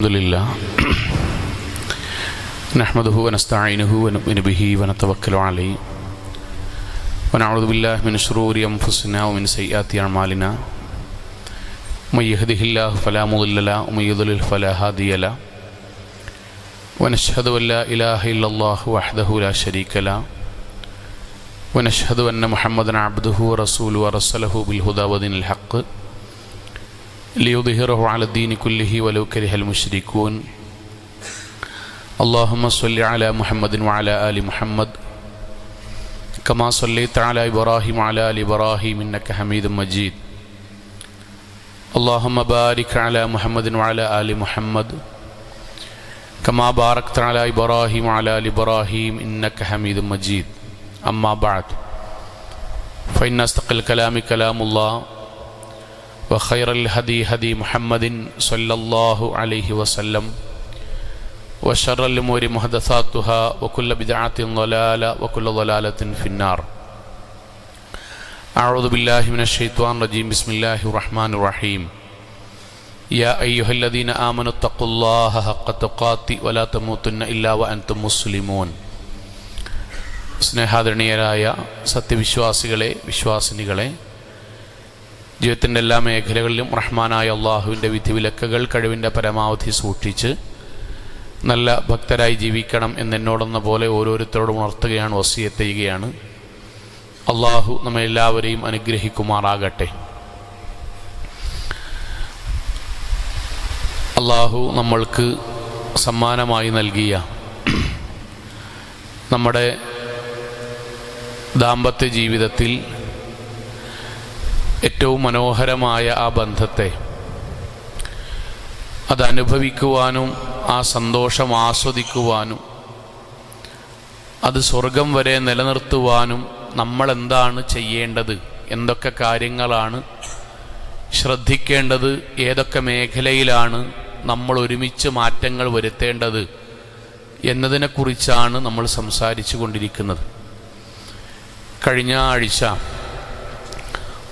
Alhamdulillah nahmaduhu wa nasta'inuhu wa nu'minu bihi wa natawakkalu alayhi wa na'udhu billahi min shururi anfusina wa min sayyiati a'malina may yahdihillahu fala mudilla lahu wa may yudlil fala hadiya lahu wa nashhadu an la ilaha illallah wahdahu la sharika lahu wa nashhadu anna Muhammadan 'abduhu wa rasuluhu wa arsalahu bil huda wa dinil haqq ليظهره على الدين كله ولو كره المشركون اللهم صل على محمد وعلى آل محمد كما صليت على إبراهيم وعلى آل إبراهيم إنك حميد مجيد اللهم بارك على محمد وعلى آل محمد كما باركت على إبراهيم وعلى آل إبراهيم إنك حميد مجيد أما بعد فإن أصدق الكلام كلام الله وخير الهدي هدي محمد صلى الله عليه وسلم وشر الأمور محدثاتها وكل بدعة ضلالة وكل ضلالة في النار أعوذ بالله من الشيطان الرجيم بسم الله الرحمن الرحيم يا أيها الذين آمنوا اتقوا الله حق تقاته ولا تموتن إلا وأنتم مسلمون സ്നേഹാദരണീയരായ സത്യവിശ്വാസികളെ വിശ്വാസിനികളെ ജീവിതത്തിൻ്റെ എല്ലാ മേഖലകളിലും റഹ്മാനായ അള്ളാഹുവിൻ്റെ വിധിവിലക്കുകൾ കഴിവിൻ്റെ പരമാവധി സൂക്ഷിച്ച് നല്ല ഭക്തരായി ജീവിക്കണം എന്നെന്നോടെന്ന പോലെ ഓരോരുത്തരോടും ഉണർത്തുകയാണ്, വസിയത്ത് ചെയ്യുകയാണ്. അള്ളാഹു നമ്മെ എല്ലാവരെയും അനുഗ്രഹിക്കുമാറാകട്ടെ. അള്ളാഹു നമ്മൾക്ക് സമ്മാനമായി നൽകിയ നമ്മുടെ ദാമ്പത്യ ജീവിതത്തിൽ ഏറ്റവും മനോഹരമായ ആ ബന്ധത്തെ അതനുഭവിക്കുവാനും ആ സന്തോഷം ആസ്വദിക്കുവാനും അത് സ്വർഗം വരെ നിലനിർത്തുവാനും നമ്മൾ എന്താണ് ചെയ്യേണ്ടത്, എന്തൊക്കെ കാര്യങ്ങളാണ് ശ്രദ്ധിക്കേണ്ടത്, ഏതൊക്കെ മേഖലയിലാണ് നമ്മൾ ഒരുമിച്ച് മാറ്റങ്ങൾ വരുത്തേണ്ടത് എന്നതിനെക്കുറിച്ചാണ് നമ്മൾ സംസാരിച്ചു കൊണ്ടിരിക്കുന്നത്. കഴിഞ്ഞ ആഴ്ച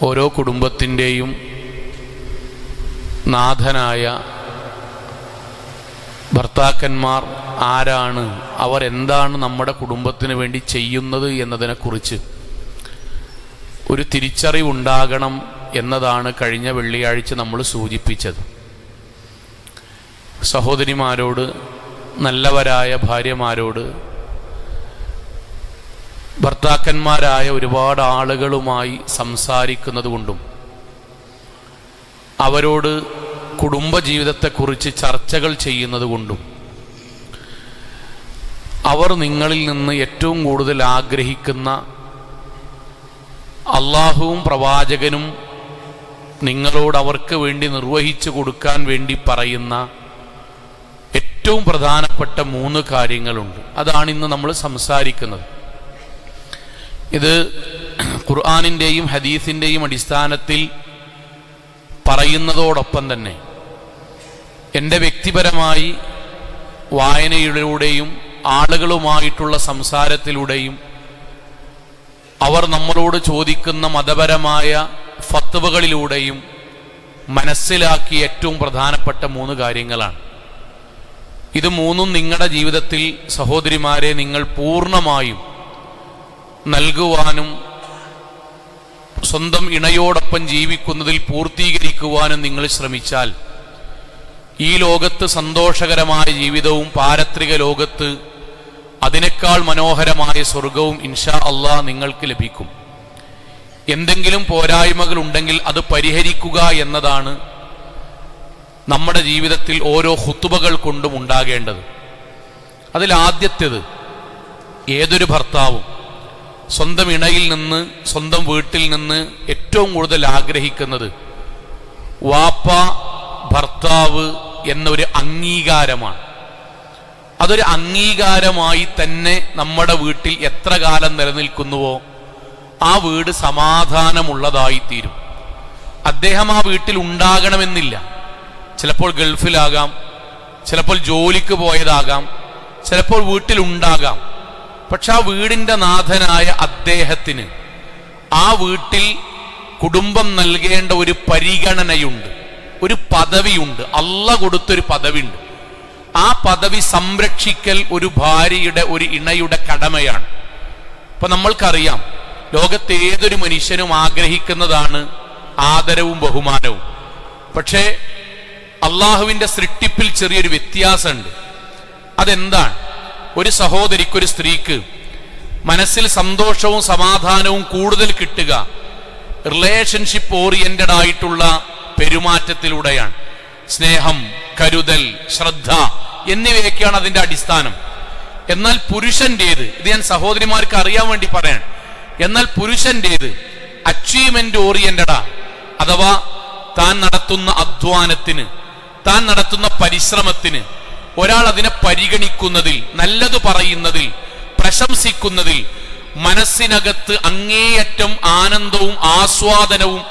ഓരോ കുടുംബത്തിൻ്റെയും നാഥനായ ഭർത്താക്കന്മാർ ആരാണ്, അവർ എന്താണ് നമ്മുടെ കുടുംബത്തിന് വേണ്ടി ചെയ്യുന്നത് എന്നതിനെക്കുറിച്ച് ഒരു തിരിച്ചറിവുണ്ടാകണം എന്നതാണ് കഴിഞ്ഞ വെള്ളിയാഴ്ച നമ്മൾ സൂചിപ്പിച്ചത്. സഹോദരിമാരോട്, നല്ലവരായ ഭാര്യമാരോട്, ഭർത്താക്കന്മാരായ ഒരുപാട് ആളുകളുമായി സംസാരിക്കുന്നത് കൊണ്ടും അവരോട് കുടുംബജീവിതത്തെക്കുറിച്ച് ചർച്ചകൾ ചെയ്യുന്നത് കൊണ്ടും അവർ നിങ്ങളിൽ നിന്ന് ഏറ്റവും കൂടുതൽ ആഗ്രഹിക്കുന്ന അള്ളാഹുവും പ്രവാചകനും നിങ്ങളോട് അവർക്ക് വേണ്ടി നിർവഹിച്ചു കൊടുക്കാൻ വേണ്ടി പറയുന്ന ഏറ്റവും പ്രധാനപ്പെട്ട 3 കാര്യങ്ങളുണ്ട്. അതാണ് ഇന്ന് നമ്മൾ സംസാരിക്കുന്നത്. ഇത് ഖുർആനിൻ്റെയും ഹദീസിൻ്റെയും അടിസ്ഥാനത്തിൽ പറയുന്നതോടൊപ്പം തന്നെ എൻ്റെ വ്യക്തിപരമായി വായനയിലൂടെയും ആളുകളുമായിട്ടുള്ള സംസാരത്തിലൂടെയും അവർ നമ്മളോട് ചോദിക്കുന്ന മതപരമായ ഫത്വകളിലൂടെയും മനസ്സിലാക്കിയ ഏറ്റവും പ്രധാനപ്പെട്ട 3 കാര്യങ്ങളാണ്. ഇത് 3ഉം നിങ്ങളുടെ ജീവിതത്തിൽ സഹോദരിമാരെ നിങ്ങൾ പൂർണ്ണമായും നൽകുവാനും സ്വന്തം ഇണയോടൊപ്പം ജീവിക്കുന്നതിൽ പൂർത്തീകരിക്കുവാനും നിങ്ങൾ ശ്രമിച്ചാൽ ഈ ലോകത്ത് സന്തോഷകരമായ ജീവിതവും പാരത്രിക ലോകത്ത് അതിനേക്കാൾ മനോഹരമായ സ്വർഗവും ഇൻഷാ അല്ലാഹ് നിങ്ങൾക്ക് ലഭിക്കും. എന്തെങ്കിലും പോരായ്മകൾ ഉണ്ടെങ്കിൽ അത് പരിഹരിക്കുക എന്നതാണ് നമ്മുടെ ജീവിതത്തിൽ ഓരോ ഖുതുബകൾ കൊണ്ടും ഉണ്ടാകേണ്ടത്. അതിൽ ആദ്യത്തേത്, ഏതൊരു ഭർത്താവും സ്വന്തം ഇണയിൽ നിന്ന്, സ്വന്തം വീട്ടിൽ നിന്ന് ഏറ്റവും കൂടുതൽ ആഗ്രഹിക്കുന്നത് വാപ്പ, ഭർത്താവ് എന്നൊരു അംഗീകാരമാണ്. അതൊരു അംഗീകാരമായി തന്നെ നമ്മുടെ വീട്ടിൽ എത്ര കാലം നിലനിൽക്കുന്നുവോ ആ വീട് സമാധാനമുള്ളതായിത്തീരും. അദ്ദേഹം ആ വീട്ടിൽ ഉണ്ടാകണമെന്നില്ല. ചിലപ്പോൾ ഗൾഫിലാകാം, ചിലപ്പോൾ ജോലിക്ക് പോയതാകാം, ചിലപ്പോൾ വീട്ടിലുണ്ടാകാം. പക്ഷെ ആ വീടിൻ്റെ നാഥനായ അദ്ദേഹത്തിന് ആ വീട്ടിൽ കുടുംബം നൽകേണ്ട ഒരു പരിഗണനയുണ്ട്, ഒരു പദവിയുണ്ട്. അള്ളാഹ് കൊടുത്തൊരു പദവിയുണ്ട്. ആ പദവി സംരക്ഷിക്കൽ ഒരു ഭാര്യയുടെ, ഒരു ഇണയുടെ കടമയാണ്. ഇപ്പൊ നമ്മൾക്കറിയാം, ലോകത്തെ ഏതൊരു മനുഷ്യനും ആഗ്രഹിക്കുന്നതാണ് ആദരവും ബഹുമാനവും. പക്ഷേ അള്ളാഹുവിന്റെ സൃഷ്ടിപ്പിൽ ചെറിയൊരു വ്യത്യാസമുണ്ട്. അതെന്താണ്? ഒരു സഹോദരിക്ക്, ഒരു സ്ത്രീക്ക് മനസ്സിൽ സന്തോഷവും സമാധാനവും കൂടുതൽ കിട്ടുക റിലേഷൻഷിപ്പ് ഓറിയന്റഡ് ആയിട്ടുള്ള പെരുമാറ്റത്തിലൂടെയാണ്. സ്നേഹം, കരുതൽ, ശ്രദ്ധ എന്നിവയൊക്കെയാണ് അതിന്റെ അടിസ്ഥാനം. എന്നാൽ പുരുഷന്റേത്, ഇത് ഞാൻ സഹോദരിമാർക്ക് അറിയാൻ വേണ്ടി പറയാൻ, എന്നാൽ പുരുഷന്റേത് അച്ചീവ്മെന്റ് ഓറിയന്റഡാ. അഥവാ താൻ നടത്തുന്ന അധ്വാനത്തിന്, താൻ നടത്തുന്ന പരിശ്രമത്തിന് ഒരാൾ അതിനെ പരിഗണിക്കുന്നതിൽ, നല്ലത് പറയുന്നതിൽ, പ്രശംസിക്കുന്നതിൽ മനസ്സിനകത്ത് അങ്ങേയറ്റം ആനന്ദവും ആസ്വാദനവും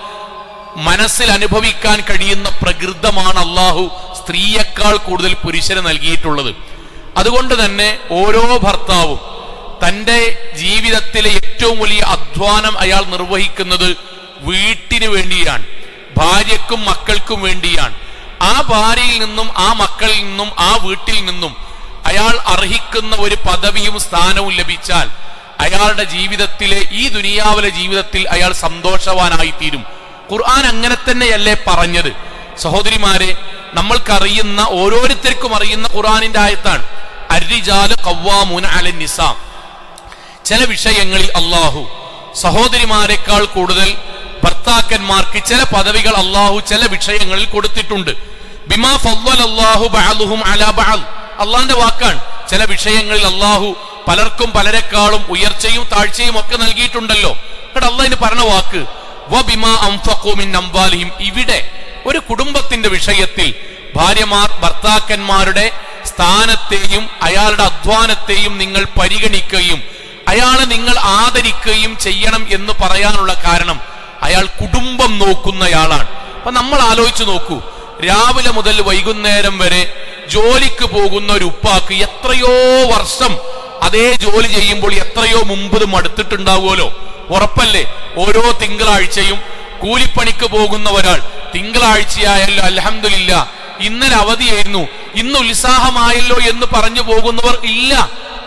മനസ്സിൽ അനുഭവിക്കാൻ കഴിയുന്ന പ്രകൃതമാണ് അള്ളാഹു സ്ത്രീയേക്കാൾ കൂടുതൽ പുരുഷന് നൽകിയിട്ടുള്ളത്. അതുകൊണ്ട് തന്നെ ഓരോ ഭർത്താവും തൻ്റെ ജീവിതത്തിലെ ഏറ്റവും വലിയ അധ്വാനം അയാൾ നിർവഹിക്കുന്നത് വീട്ടിന് വേണ്ടിയാണ്, ഭാര്യക്കും മക്കൾക്കും വേണ്ടിയാണ്. ആ ഭാര്യയിൽ നിന്നും, ആ മക്കളിൽ നിന്നും, ആ വീട്ടിൽ നിന്നും അയാൾ അർഹിക്കുന്ന ഒരു പദവിയും സ്ഥാനവും ലഭിച്ചാൽ അയാളുടെ ജീവിതത്തിലെ, ഈ ദുനിയാവിലെ ജീവിതത്തിൽ അയാൾ സന്തോഷവാനായി തീരും. ഖുർആൻ അങ്ങനെ തന്നെയല്ലേ പറഞ്ഞത്? സഹോദരിമാരെ, നമ്മൾക്കറിയുന്ന, ഓരോരുത്തർക്കും അറിയുന്ന ഖുർആനിന്റെ ആയത്താണ് അർരിജാലു ഖവ്വാമൂന അലൻ നിസാ. ചില വിഷയങ്ങളിൽ അള്ളാഹു സഹോദരിമാരെക്കാൾ കൂടുതൽ ഭർത്താക്കന്മാർക്ക് ചില പദവികൾ അള്ളാഹു ചില വിഷയങ്ങളിൽ കൊടുത്തിട്ടുണ്ട്. ബിമാ ഫദ്ദലല്ലാഹു ബഅദുഹും അലാ ബഅദ്, അള്ളാഹിന്റെ വാക്കാണ്. ചില വിഷയങ്ങളിൽ അള്ളാഹു പലർക്കും പലരെക്കാളും ഉയർച്ചയും താഴ്ചയും ഒക്കെ നൽകിയിട്ടുണ്ടല്ലോ. എന്നിട്ട് അള്ളാഹിന് പറഞ്ഞ വാക്ക് വബിമാ അൻഫഖൂ മിൻ അംവാലിഹിം. ഇവിടെ ഒരു കുടുംബത്തിന്റെ വിഷയത്തിൽ ഭാര്യമാർ ഭർത്താക്കന്മാരുടെ സ്ഥാനത്തെയും അയാളുടെ അധ്വാനത്തെയും നിങ്ങൾ പരിഗണിക്കുകയും അയാളെ നിങ്ങൾ ആദരിക്കുകയും ചെയ്യണം എന്ന് പറയാനുള്ള കാരണം അയാൾ കുടുംബം നോക്കുന്നയാളാണ്. അപ്പൊ നമ്മൾ ആലോചിച്ച് നോക്കൂ, രാവിലെ മുതൽ വൈകുന്നേരം വരെ ജോലിക്ക് പോകുന്ന ഒരു ഉപ്പാക്ക് എത്രയോ വർഷം അതേ ജോലി ചെയ്യുമ്പോൾ എത്രയോ മുമ്പ് മടുത്തിട്ടുണ്ടാവുമല്ലോ, ഉറപ്പല്ലേ? ഓരോ തിങ്കളാഴ്ചയും കൂലിപ്പണിക്ക് പോകുന്ന ഒരാൾ തിങ്കളാഴ്ചയായല്ലോ, അൽഹംദുലില്ലാ ഇന്നലെ അവധിയായിരുന്നു, ഇന്ന് ഉത്സാഹമായല്ലോ എന്ന് പറഞ്ഞു പോകുന്നവർ ഇല്ല.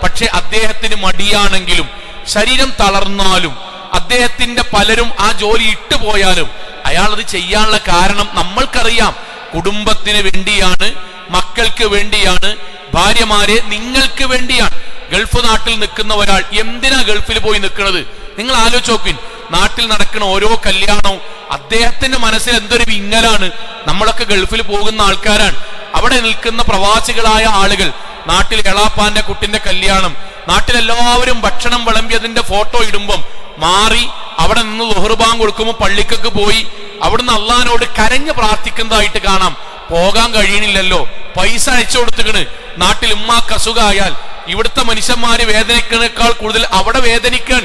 പക്ഷെ അദ്ദേഹത്തിന് മടിയാണെങ്കിലും, ശരീരം തളർന്നാലും, അദ്ദേഹത്തിന്റെ പലരും ആ ജോലി ഇട്ടുപോയാലും അയാൾ അത് ചെയ്യാനുള്ള കാരണം നമ്മൾക്കറിയാം. കുടുംബത്തിന് വേണ്ടിയാണ്, മക്കൾക്ക് വേണ്ടിയാണ്, ഭാര്യമാരെ നിങ്ങൾക്ക് വേണ്ടിയാണ്. ഗൾഫ് നാട്ടിൽ നിൽക്കുന്ന ഒരാൾ എന്തിനാ ഗൾഫിൽ പോയി നിൽക്കുന്നത്? നിങ്ങൾ ആലോചിച്ച് നോക്കിൻ. നാട്ടിൽ നടക്കുന്ന ഓരോ കല്യാണവും അദ്ദേഹത്തിന്റെ മനസ്സിൽ എന്തൊരു വിങ്ങലാണ്. നമ്മളൊക്കെ ഗൾഫിൽ പോകുന്ന ആൾക്കാരാണ്. അവിടെ നിൽക്കുന്ന പ്രവാസികളായ ആളുകൾ, നാട്ടിൽ എളാപ്പാന്റെ കുട്ടിന്റെ കല്യാണം, നാട്ടിലെല്ലാവരും ഭക്ഷണം വിളമ്പിയതിന്റെ ഫോട്ടോ ഇടുമ്പം മാറി അവിടെ നിന്ന് ളുഹർ ബാങ്ക് കൊടുക്കുമ്പോൾ പള്ളിക്കൊക്കെ പോയി അവിടുന്ന് അള്ളാഹിനോട് കരഞ്ഞ് പ്രാർത്ഥിക്കുന്നതായിട്ട് കാണാം. പോകാൻ കഴിയണില്ലല്ലോ, പൈസ അയച്ചു കൊടുത്തുകണ്. നാട്ടിൽ ഉമ്മാക്ക് അസുഖമായാൽ ഇവിടുത്തെ മനുഷ്യന്മാര് വേദനിക്കുന്നേക്കാൾ കൂടുതൽ അവിടെ വേദനിക്കാൻ.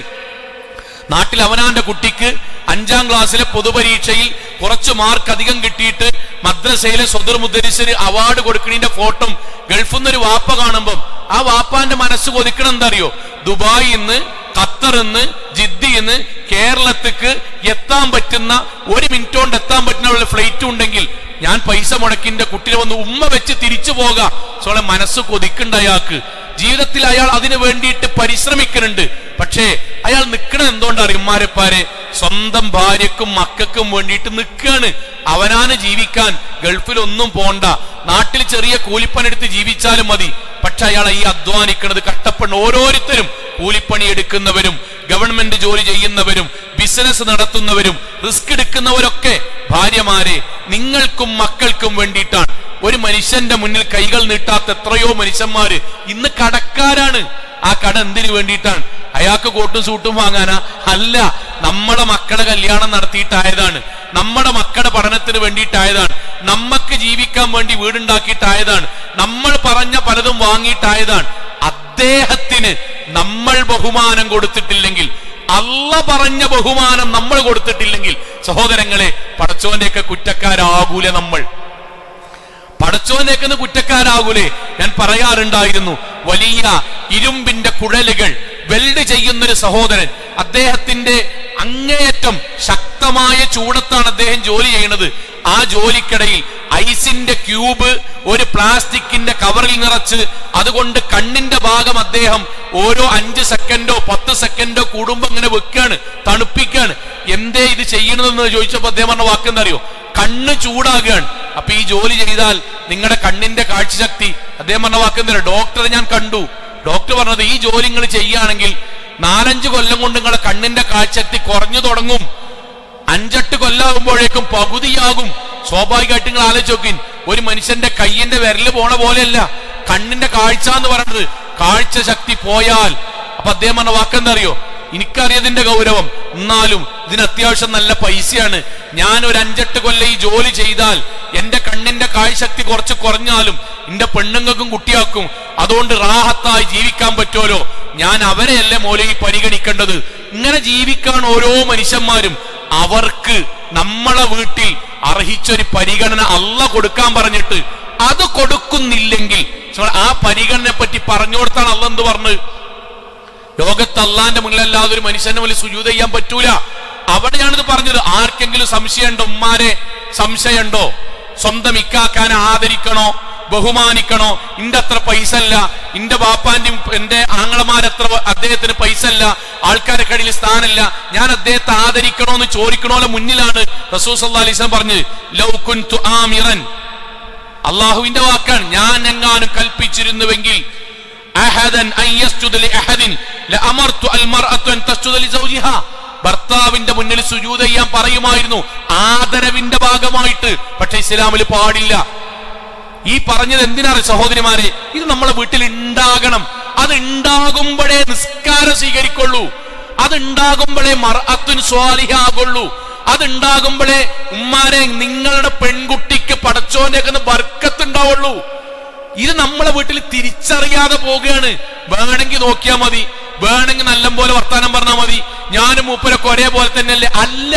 നാട്ടിൽ അവനാന്റെ കുട്ടിക്ക് 5ാം ക്ലാസ്സിലെ പൊതുപരീക്ഷയിൽ കുറച്ച് മാർക്ക് അധികം കിട്ടിയിട്ട് മദ്രസയിലെ സ്വദർ മുദരിസിന് അവാർഡ് കൊടുക്കണതിന്റെ ഫോട്ടോ ഗൾഫിൽ നിന്നൊരു വാപ്പ കാണുമ്പം ആ വാപ്പാന്റെ മനസ്സ് കൊതിക്കണം എന്തറിയോ? ദുബായിൽ നിന്ന്, ഖത്തറിൽ നിന്ന്, ജിദ്ദയിൽ നിന്ന് കേരളത്തിക്ക് എത്താൻ പറ്റുന്ന, 1 മിനിറ്റ് കൊണ്ട് എത്താൻ പറ്റുന്ന ഫ്ലൈറ്റ് ഉണ്ടെങ്കിൽ ഞാൻ പൈസ മുടക്കിന്റെ കുട്ടിയെ വന്ന് ഉമ്മ വെച്ച് തിരിച്ചു പോകാം. സോളെ മനസ്സ് കൊതിക്കണ്ട അയാൾക്ക്. ജീവിതത്തിൽ അയാൾ അതിനു വേണ്ടിയിട്ട് പരിശ്രമിക്കുന്നുണ്ട്. പക്ഷേ അയാൾ നിൽക്കണത് എന്തുകൊണ്ടറിയും? ഉമ്മാരെപ്പാരെ സ്വന്തം ഭാര്യക്കും മക്കൾക്കും വേണ്ടിയിട്ട് നിൽക്കുകയാണ്. അവനാണ് ജീവിക്കാൻ ഗൾഫിലൊന്നും പോണ്ട, നാട്ടിൽ ചെറിയ കൂലിപ്പണിയെടുത്ത് ജീവിച്ചാലും മതി. പക്ഷെ അയാൾ ഈ അധ്വാനിക്കുന്നത്, കഷ്ടപ്പെടുന്ന ഓരോരുത്തരും, കൂലിപ്പണി എടുക്കുന്നവരും ഗവൺമെന്റ് ജോലി ചെയ്യുന്നവരും ബിസിനസ് നടത്തുന്നവരും റിസ്ക് എടുക്കുന്നവരൊക്കെ ഭാര്യമാരെ നിങ്ങൾക്കും മക്കൾക്കും വേണ്ടിയിട്ടാണ്. ഒരു മനുഷ്യന്റെ മുന്നിൽ കൈകൾ നീട്ടാത്ത എത്രയോ മനുഷ്യന്മാര് ഇന്ന് കടക്കാരാണ്. ആ കട എന്തിനു വേണ്ടിയിട്ടാണ്? അയാൾക്ക് കോട്ടും സൂട്ടും വാങ്ങാനാ? അല്ല, നമ്മുടെ മക്കളുടെ കല്യാണം നടത്തിയിട്ടായതാണ്, നമ്മുടെ മക്കളുടെ പഠനത്തിന് വേണ്ടിയിട്ടായതാണ്, നമ്മക്ക് ജീവിക്കാൻ വേണ്ടി വീടുണ്ടാക്കിയിട്ടായതാണ്, നമ്മൾ പറഞ്ഞ പലതും വാങ്ങിയിട്ടായതാണ്. അദ്ദേഹത്തിന് നമ്മൾ ബഹുമാനം കൊടുത്തിട്ടില്ലെങ്കിൽ, അള്ള പറഞ്ഞ ബഹുമാനം നമ്മൾ കൊടുത്തിട്ടില്ലെങ്കിൽ, സഹോദരങ്ങളെ, പടച്ചോന്റെയൊക്കെ കുറ്റക്കാരാകൂലെ നമ്മൾ? പടച്ചോന്റെയൊക്കെ കുറ്റക്കാരാകൂലേ? ഞാൻ പറയാറുണ്ടായിരുന്നു, വലിയ ഇരുമ്പിന്റെ കുഴലുകൾ വെൽഡ് ചെയ്യുന്നൊരു സഹോദരൻ, അദ്ദേഹത്തിന്റെ അങ്ങേയറ്റം ശക്തമായ ചൂടത്താണ് അദ്ദേഹം ജോലി ചെയ്യുന്നത്. ആ ജോലിക്കിടയിൽ ഐസിന്റെ ക്യൂബ് ഒരു പ്ലാസ്റ്റിക്കിന്റെ കവറിൽ നിറച്ച് അതുകൊണ്ട് കണ്ണിന്റെ ഭാഗം അദ്ദേഹം ഓരോ 5 സെക്കൻഡോ 10 സെക്കൻഡോ കൂടുമ്പോ ഇങ്ങനെ വെക്കാണ്, തണുപ്പിക്കാണ്. എന്തേ ഇത് ചെയ്യണമെന്ന് ചോദിച്ചപ്പോ അദ്ദേഹം പറഞ്ഞ വാക്കെന്താ അറിയോ? കണ്ണ് ചൂടാകുകയാണ്. അപ്പൊ ഈ ജോലി ചെയ്താൽ നിങ്ങളുടെ കണ്ണിന്റെ കാഴ്ചശക്തി, അദ്ദേഹം പറഞ്ഞ വാക്കെന്താ? ഡോക്ടറെ ഞാൻ കണ്ടു, ഡോക്ടർ പറഞ്ഞത് ഈ ജോലി നിങ്ങൾ ചെയ്യുകയാണെങ്കിൽ 4-5 കൊല്ലം കൊണ്ട് നിങ്ങളുടെ കണ്ണിന്റെ കാഴ്ചശക്തി കുറഞ്ഞു തുടങ്ങും, 5-8 കൊല്ലാകുമ്പോഴേക്കും പകുതിയാകും. സ്വാഭാവികമായിട്ട് നിങ്ങൾ ആലോചിച്ച് നോക്കിൻ, ഒരു മനുഷ്യന്റെ കയ്യിന്റെ വിരല് പോണ പോലെയല്ല കണ്ണിന്റെ കാഴ്ച എന്ന് പറയുന്നത്. കാഴ്ച ശക്തി പോയാൽ, അപ്പൊ അദ്ദേഹം പറഞ്ഞ വാക്കെന്താ അറിയോ? എനിക്കറിയതിന്റെ ഗൗരവം, എന്നാലും ഇതിന് അത്യാവശ്യം നല്ല പൈസയാണ്. ഞാൻ ഒരു 5-8 കൊല്ലം ഈ ജോലി ചെയ്താൽ എന്റെ കണ്ണിന്റെ കാഴ്ചശക്തി കുറച്ച് കുറഞ്ഞാലും എന്റെ പെണ്ണുങ്ങൾക്കും കുട്ടിയാക്കും അതുകൊണ്ട് റാഹത്തായി ജീവിക്കാൻ പറ്റുമല്ലോ, ഞാൻ അവരെയല്ലേ മൗലവി പരിഗണിക്കേണ്ടത്. ഇങ്ങനെ ജീവിക്കാൻ ഓരോ മനുഷ്യന്മാരും അവർക്ക് നമ്മളെ വീട്ടിൽ അർഹിച്ചൊരു പരിഗണന അള്ളാഹ് കൊടുക്കാൻ പറഞ്ഞിട്ട് അത് കൊടുക്കുന്നില്ലെങ്കിൽ ആ പരിഗണനയെ പറ്റി പറഞ്ഞു കൊടുത്താണ് അള്ളാഹ് എന്ത് പറഞ്ഞത്? ലോകത്ത് അള്ളാന്റെ മുന്നിലല്ലാതെ ഒരു മനുഷ്യന്റെ മുന്നിൽ സുജൂദ് ചെയ്യാൻ പറ്റൂല. അവിടെയാണിത് പറഞ്ഞത്. ആർക്കെങ്കിലും സംശയമുണ്ടോ? ഉമ്മാരെ സംശയമുണ്ടോ? സ്വന്തം ഇക്കാക്കാനെ ആദരിക്കണോ, ബഹുമാനിക്കണോ? ഇന്റെ അത്ര പൈസ അല്ല, ഇന്റെ ബാപ്പാന്റെയും എന്റെ ആങ്ങളമാരത്ര അദ്ദേഹത്തിന് പൈസ അല്ല, ആൾക്കാരെ കടയിൽ സ്ഥാനമില്ല, ഞാൻ അദ്ദേഹത്തെ ആദരിക്കണോ എന്ന് ചോദിക്കണോലെ മുന്നിലാണ് റസൂൽ സല്ലല്ലാഹു അലൈഹി വസല്ലം പറഞ്ഞത്. ലൗ കുൻതു ആമിറൻ, അള്ളാഹുവിന്റെ വാക്കാണ്, ഞാൻ എങ്ങാനും കൽപ്പിച്ചിരുന്നുവെങ്കിൽ അഹദൻ അൻ യസ്ജുദ ലിഅഹദിൻ ലഅമർതു അൽമർഅതു അൻ തസ്ജുദ ലിസൗജിഹാ, ഭർത്താവിന്റെ മുന്നിൽ സുജൂദ് ചെയ്യാൻ പറയുമായിരുന്നു ആദരവിന്റെ ഭാഗമായിട്ട്. പക്ഷെ ഇസ്ലാമിൽ പാടില്ല. ഈ പറഞ്ഞത് എന്തിനാണ് സഹോദരിമാരെ? ഇത് നമ്മളെ വീട്ടിൽ ഉണ്ടാകണം. അത് ഉണ്ടാകുമ്പോഴേ നിസ്കാരം സ്വീകരിക്കുള്ളൂ, അത് ഉണ്ടാകുമ്പോഴേ മർഅത്തുൻ സ്വാലിഹാകുള്ളൂ, അത് ഉണ്ടാകുമ്പോഴേ ഉമ്മാരെ നിങ്ങളുടെ പെൺകുട്ടിക്ക് പടച്ചോന്റെ ബർക്കത്ത് ഉണ്ടാവുള്ളൂ. ഇത് നമ്മളെ വീട്ടിൽ തിരിച്ചറിയാതെ പോവുകയാണ്. വേണമെങ്കിൽ നോക്കിയാൽ മതി, വേണമെങ്കിൽ നല്ലപോലെ വർത്താനം പറഞ്ഞാൽ മതി, ഞാനും മൂപ്പരൊക്കെ ഒരേപോലെ തന്നെയല്ലേ? അല്ല,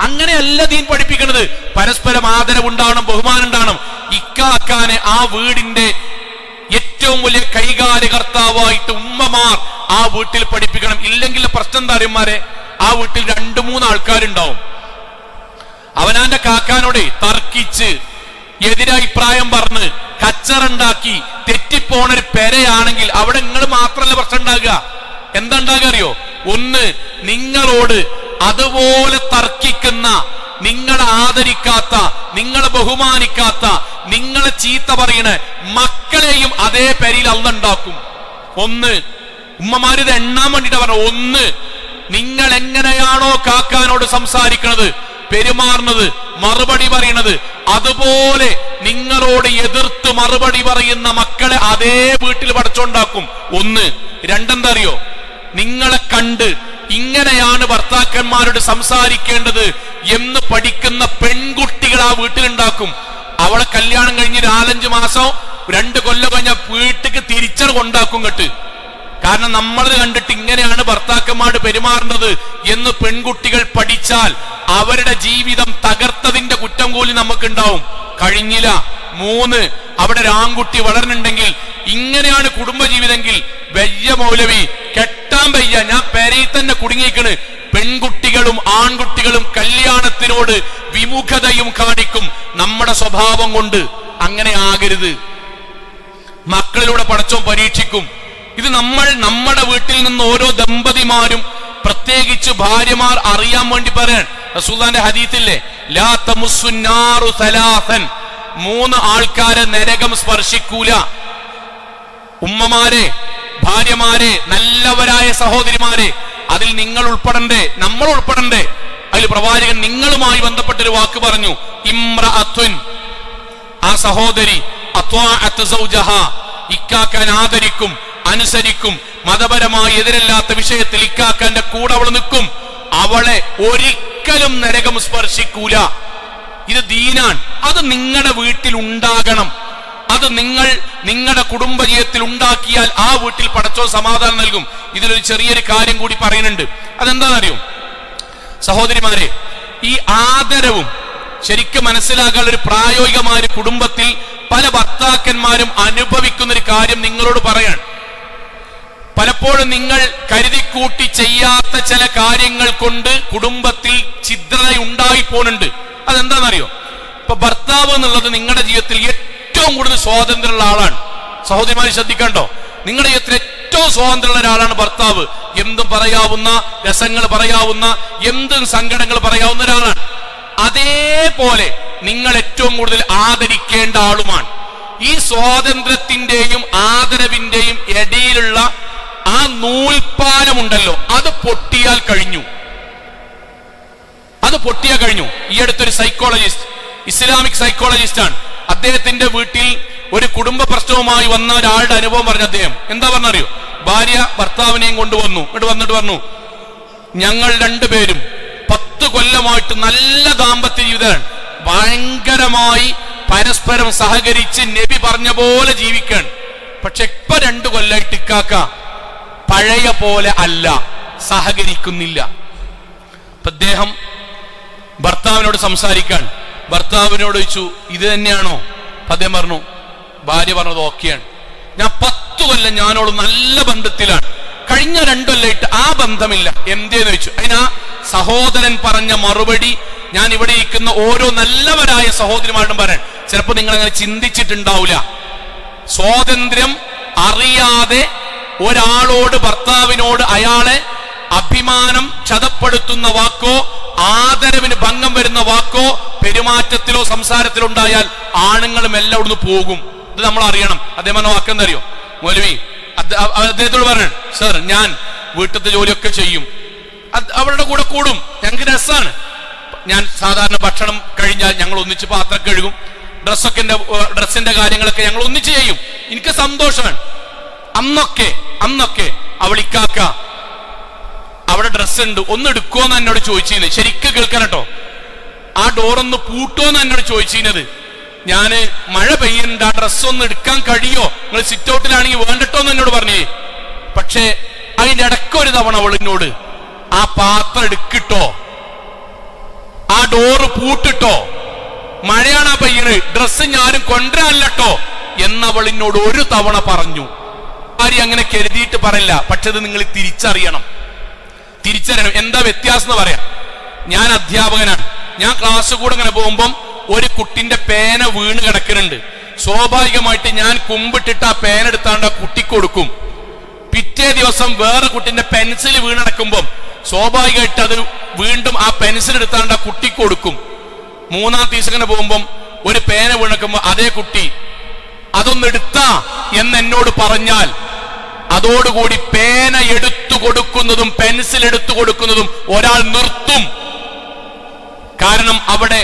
അങ്ങനെയല്ല ദീൻ പഠിപ്പിക്കുന്നത്. പരസ്പരം ആദരവുണ്ടാവണം, ബഹുമാനം ഉണ്ടാവണം. ഇക്കാക്കാനെ ആ വീടിന്റെ ഏറ്റവും വലിയ കൈകാര്യകർത്താവായിട്ട് ഉമ്മമാർ ആ വീട്ടിൽ പഠിപ്പിക്കണം. ഇല്ലെങ്കിൽ പ്രശ്നം എന്താ അറിയുമാരെ? ആ വീട്ടിൽ 2-3 ആൾക്കാരുണ്ടാവും. അവനാന്റെ കാക്കാനോട് തർക്കിച്ച് എതിരഭിപ്രായം പറഞ്ഞ് കച്ചറുണ്ടാക്കി തെറ്റിപ്പോണൊരു പെരയാണെങ്കിൽ അവിടെ നിങ്ങൾ മാത്രമല്ല പ്രശ്നം ഉണ്ടാകുക. എന്താ ഉണ്ടാകുക അറിയോ? ഒന്ന്, നിങ്ങളോട് അതുപോലെ തർക്കിക്കുന്ന, നിങ്ങളെ ആദരിക്കാത്ത, നിങ്ങളെ ബഹുമാനിക്കാത്ത, നിങ്ങളെ ചീത്ത പറയണ മക്കളെയും അതേ പെരയിൽ അന്നുണ്ടാക്കും. ഒന്ന്, ഉമ്മമാരിത് എണ്ണാൻ വേണ്ടിട്ട് പറഞ്ഞ, ഒന്ന്, നിങ്ങൾ എങ്ങനെയാണോ കാക്കാനോട് സംസാരിക്കുന്നത്, പെരുമാറുന്നത്, മറുപടി പറയണത്, അതുപോലെ നിങ്ങളോട് എതിർത്ത് മറുപടി പറയുന്ന മക്കളെ അതേ വീട്ടിൽ പടച്ചുണ്ടാക്കും. ഒന്ന്. രണ്ടെന്താ അറിയോ? നിങ്ങളെ കണ്ട് ഇങ്ങനെയാണ് ഭർത്താക്കന്മാരോട് സംസാരിക്കേണ്ടത് എന്ന് പഠിക്കുന്ന പെൺകുട്ടികൾ ആ വീട്ടിലുണ്ടാക്കും. അവളെ കല്യാണം കഴിഞ്ഞ് 4-5 മാസം 2 കൊല്ലം കഴിഞ്ഞ വീട്ടിക്ക് തിരിച്ചറി കൊണ്ടാക്കും കേട്ട്. കാരണം നമ്മൾ കണ്ടിട്ട് ഇങ്ങനെയാണ് ഭർത്താക്കന്മാർ പെരുമാറുന്നത് എന്ന് പെൺകുട്ടികൾ പഠിച്ചാൽ അവരുടെ ജീവിതം തകർത്തതിന്റെ കുറ്റം കൂലി നമുക്കുണ്ടാവും. കഴിഞ്ഞില്ല. 3, അവിടെ ഒരു ആൺകുട്ടി വളർന്നുണ്ടെങ്കിൽ ഇങ്ങനെയാണ് കുടുംബജീവിതമെങ്കിൽ വയ്യ മൗലവി, കെട്ടാൻ വയ്യ, ഞാൻ പെരയിൽ തന്നെ കുടുങ്ങിക്കണ്. പെൺകുട്ടികളും ആൺകുട്ടികളും കല്യാണത്തിനോട് വിമുഖതയും കാണിക്കും നമ്മുടെ സ്വഭാവം കൊണ്ട്. അങ്ങനെ ആകരുത്. മക്കളിലൂടെ പടച്ചോൻ പരീക്ഷിക്കും. ഇത് നമ്മുടെ വീട്ടിൽ നിന്ന് ഓരോ ദമ്പതിമാരും പ്രത്യേകിച്ച് ഭാര്യമാർ അറിയാൻ വേണ്ടി പറയാൻ റസൂലുള്ളാഹിന്റെ ഹദീസില്ലേ, ലാ തമുസ്സുന്നാറു സലാസൻ, 3 ആൾക്കാരെ നരകം സ്പർശിക്കൂല. ഉമ്മമാരെ, ഭാര്യമാരെ, നല്ലവരായ സഹോദരിമാരെ, അതിൽ നിങ്ങൾ ഉൾപ്പെടണ്ടേ, നമ്മൾ ഉൾപ്പെടണ്ടേ? അതിൽ പ്രവാചകൻ നിങ്ങളുമായി ബന്ധപ്പെട്ടൊരു വാക്ക് പറഞ്ഞു, ഇംറഅത്തുൻ, ആ സഹോദരി അത്വാഅത്ത് സൗജഹാ, ഇക്കാക്കാൻ ആദരിക്കും, അനുസരിക്കും, മതപരമായി എതിരല്ലാത്ത വിഷയത്തിൽ ഇക്കാക്കാന്റെ കൂടെ അവൾ നിൽക്കും, അവളെ ഒരിക്കലും നരകം സ്പർശിക്കൂല. ഇത് ദീനാൻ. അത് നിങ്ങളുടെ വീട്ടിൽ ഉണ്ടാകണം. അത് നിങ്ങളുടെ കുടുംബജീവിതത്തിൽ ഉണ്ടാക്കിയാൽ ആ വീട്ടിൽ പടച്ചോ സമാധാനം നൽകും. ഇതിലൊരു ചെറിയൊരു കാര്യം കൂടി പറയുന്നുണ്ട്. അതെന്താണെന്നറിയോ സഹോദരിമാരെ? ഈ ആദരവും ശരിക്കും മനസ്സിലാക്കാൻ ഒരു പ്രായോഗികമായ കുടുംബത്തിൽ പല ഭർത്താക്കന്മാരും അനുഭവിക്കുന്ന ഒരു കാര്യം നിങ്ങളോട് പറയാൻ. പലപ്പോഴും നിങ്ങൾ കരുതിക്കൂട്ടി ചെയ്യാത്ത ചില കാര്യങ്ങൾ കൊണ്ട് കുടുംബത്തിൽ ഛിദ്രത ഉണ്ടായിപ്പോണുണ്ട്. അതെന്താണെന്നറിയോ? ഇപ്പൊ ഭർത്താവ് എന്നുള്ളത് നിങ്ങളുടെ ജീവിതത്തിൽ ഏറ്റവും കൂടുതൽ സ്വാതന്ത്ര്യമുള്ള ആളാണ്. സഹോദരിമാരെ ശ്രദ്ധിക്കണ്ടോ, നിങ്ങളുടെ ജീവിതത്തിൽ ഏറ്റവും സ്വാതന്ത്ര്യമുള്ള ഒരാളാണ് ഭർത്താവ്. എന്തും പറയാവുന്ന, രസങ്ങൾ പറയാവുന്ന, എന്തും സങ്കടങ്ങൾ പറയാവുന്ന ഒരാളാണ്. അതേപോലെ നിങ്ങൾ ഏറ്റവും കൂടുതൽ ആദരിക്കേണ്ട ആളുമാണ്. ഈ സ്വാതന്ത്ര്യത്തിന്റെയും ആദരവിന്റെയും ഇടയിലുള്ള ആ നൂൽപ്പാലമുണ്ടല്ലോ, അത് പൊട്ടിയാൽ കഴിഞ്ഞു. ഈ അടുത്തൊരു സൈക്കോളജിസ്റ്റ്, ഇസ്ലാമിക് സൈക്കോളജിസ്റ്റ് ആണ്. അദ്ദേഹത്തിന്റെ വീട്ടിൽ ഒരു കുടുംബ പ്രശ്നവുമായി വന്ന ഒരാളുടെ അനുഭവം പറഞ്ഞ അദ്ദേഹം എന്താ പറഞ്ഞറിയോ? ഭാര്യ ഭർത്താവിനെയും ഇങ്ങോട്ട് വന്നിട്ട് പറഞ്ഞു, ഞങ്ങൾ രണ്ടുപേരും 10 കൊല്ലമായിട്ട് നല്ല ദാമ്പത്യ ജീവിതമാണ്, ഭയങ്കരമായി പരസ്പരം സഹകരിച്ച് നബി പറഞ്ഞ പോലെ ജീവിക്കാൻ. പക്ഷെ ഇപ്പൊ 2 കൊല്ലമായിട്ട് ഇക്കാക്ക പഴയ പോലെ അല്ല, സഹകരിക്കുന്നില്ല. അദ്ദേഹം ഭർത്താവിനോട് സംസാരിക്കാൻ ഭർത്താവിനോട് ചോദിച്ചു, ഇത് തന്നെയാണോ? അദ്ദേഹം പറഞ്ഞു, ഭാര്യ പറഞ്ഞത് ഓക്കെയാണ്, ഞാൻ 10 കൊല്ലം ഞാനോട് നല്ല ബന്ധത്തിലാണ്, കഴിഞ്ഞ 2 കൊല്ലമായിട്ട് ആ ബന്ധമില്ല. എന്തേന്ന് ചോദിച്ചു. അതിനാ സഹോദരൻ പറഞ്ഞ മറുപടി ഞാൻ ഇവിടെ ഇരിക്കുന്ന ഓരോ നല്ലവരായ സഹോദരിമാരോടും പറയാൻ, ചിലപ്പോൾ നിങ്ങൾ അങ്ങനെ ചിന്തിച്ചിട്ടുണ്ടാവില്ല. സ്വാതന്ത്ര്യം അറിയാതെ ഒരാളോട്, ഭർത്താവിനോട് അയാളെ അഭിമാനം ക്ഷതപ്പെടുത്തുന്ന വാക്കോ ആദരവിന് ഭംഗം വരുന്ന വാക്കോ പെരുമാറ്റത്തിലോ സംസാരത്തിലോ ഉണ്ടായാൽ ആണുങ്ങളും എല്ലാം ഇവിടുന്ന് പോകും. ഇത് നമ്മൾ അറിയണം. അദ്ദേഹം പറഞ്ഞ വാക്കെന്താ അറിയോ? മൗലവി അദ്ദേഹത്തോട് പറഞ്ഞു, സർ ഞാൻ വീട്ടിലത്തെ ജോലിയൊക്കെ ചെയ്യും, അവരുടെ കൂടെ കൂടും, ഞങ്ങൾക്ക് രസമാണ്. ഞാൻ സാധാരണ ഭക്ഷണം കഴിഞ്ഞാൽ ഞങ്ങൾ ഒന്നിച്ച് പാത്രം കഴുകും, ഡ്രസ്സിന്റെ കാര്യങ്ങളൊക്കെ ഞങ്ങൾ ഒന്നിച്ച് ചെയ്യും, എനിക്ക് സന്തോഷമാണ്. അന്നൊക്കെ അവളിക്കാക്ക അവിടെ ഡ്രസ്സ് ഉണ്ട്, ഒന്ന് എടുക്കുമോന്ന് എന്നോട് ചോദിച്ചിരുന്നത്. ശരിക്കും കേൾക്കാൻ കേട്ടോ, ആ ഡോറൊന്ന് പൂട്ടുമോന്ന് എന്നോട് ചോദിച്ചിരുന്നത്. ഞാന് മഴ പെയ്യുന്നുണ്ട്, ആ ഡ്രസ്സ് ഒന്ന് എടുക്കാൻ കഴിയോ, നിങ്ങൾ സിറ്റ് ഔട്ടിലാണെങ്കിൽ വേണ്ടട്ടോന്ന് എന്നോട് പറഞ്ഞേ. പക്ഷെ അതിന്റെ ഇടയ്ക്കൊരു തവണ അവളിനോട്, ആ പാത്രം എടുക്കിട്ടോ, ആ ഡോറ് പൂട്ടിട്ടോ, മഴയാണ് ആ പെയ്യണ്, ഡ്രസ്സ് ഞാനും കൊണ്ടുവരാനല്ലോ എന്നവളിനോട് ഒരു തവണ പറഞ്ഞു. ആരും അങ്ങനെ കരുതിയിട്ട് പറയില്ല, പക്ഷെ അത് നിങ്ങൾ തിരിച്ചറിയണം. എന്താ വ്യത്യാസം എന്ന് പറയാം. ഞാൻ അധ്യാപകനാണ്, ഞാൻ ക്ലാസ് കൂടെ ഇങ്ങനെ പോകുമ്പം ഒരു കുട്ടിന്റെ പേന വീണ് കിടക്കുന്നുണ്ട്. സ്വാഭാവികമായിട്ട് ഞാൻ കുമ്പിട്ടിട്ട് ആ പേന എടുത്താണ്ട് ആ കുട്ടിക്ക് കൊടുക്കും. പിറ്റേ ദിവസം വേറെ കുട്ടിന്റെ പെൻസിൽ വീണടക്കുമ്പം സ്വാഭാവികമായിട്ട് അത് വീണ്ടും ആ പെൻസിൽ എടുത്താണ്ട് ആ കുട്ടിക്ക് കൊടുക്കും. 3-ാം ദിവസം ഇങ്ങനെ പോകുമ്പം ഒരു പേന വീണക്കുമ്പോ അതേ കുട്ടി അതൊന്ന് എടുത്താ എന്ന് എന്നോട് പറഞ്ഞാൽ അതോടുകൂടി പേന എടുത്തു കൊടുക്കുന്നതും പെൻസിൽ എടുത്തു കൊടുക്കുന്നതും ഒരാൾ നിർത്തും. കാരണം അവിടെ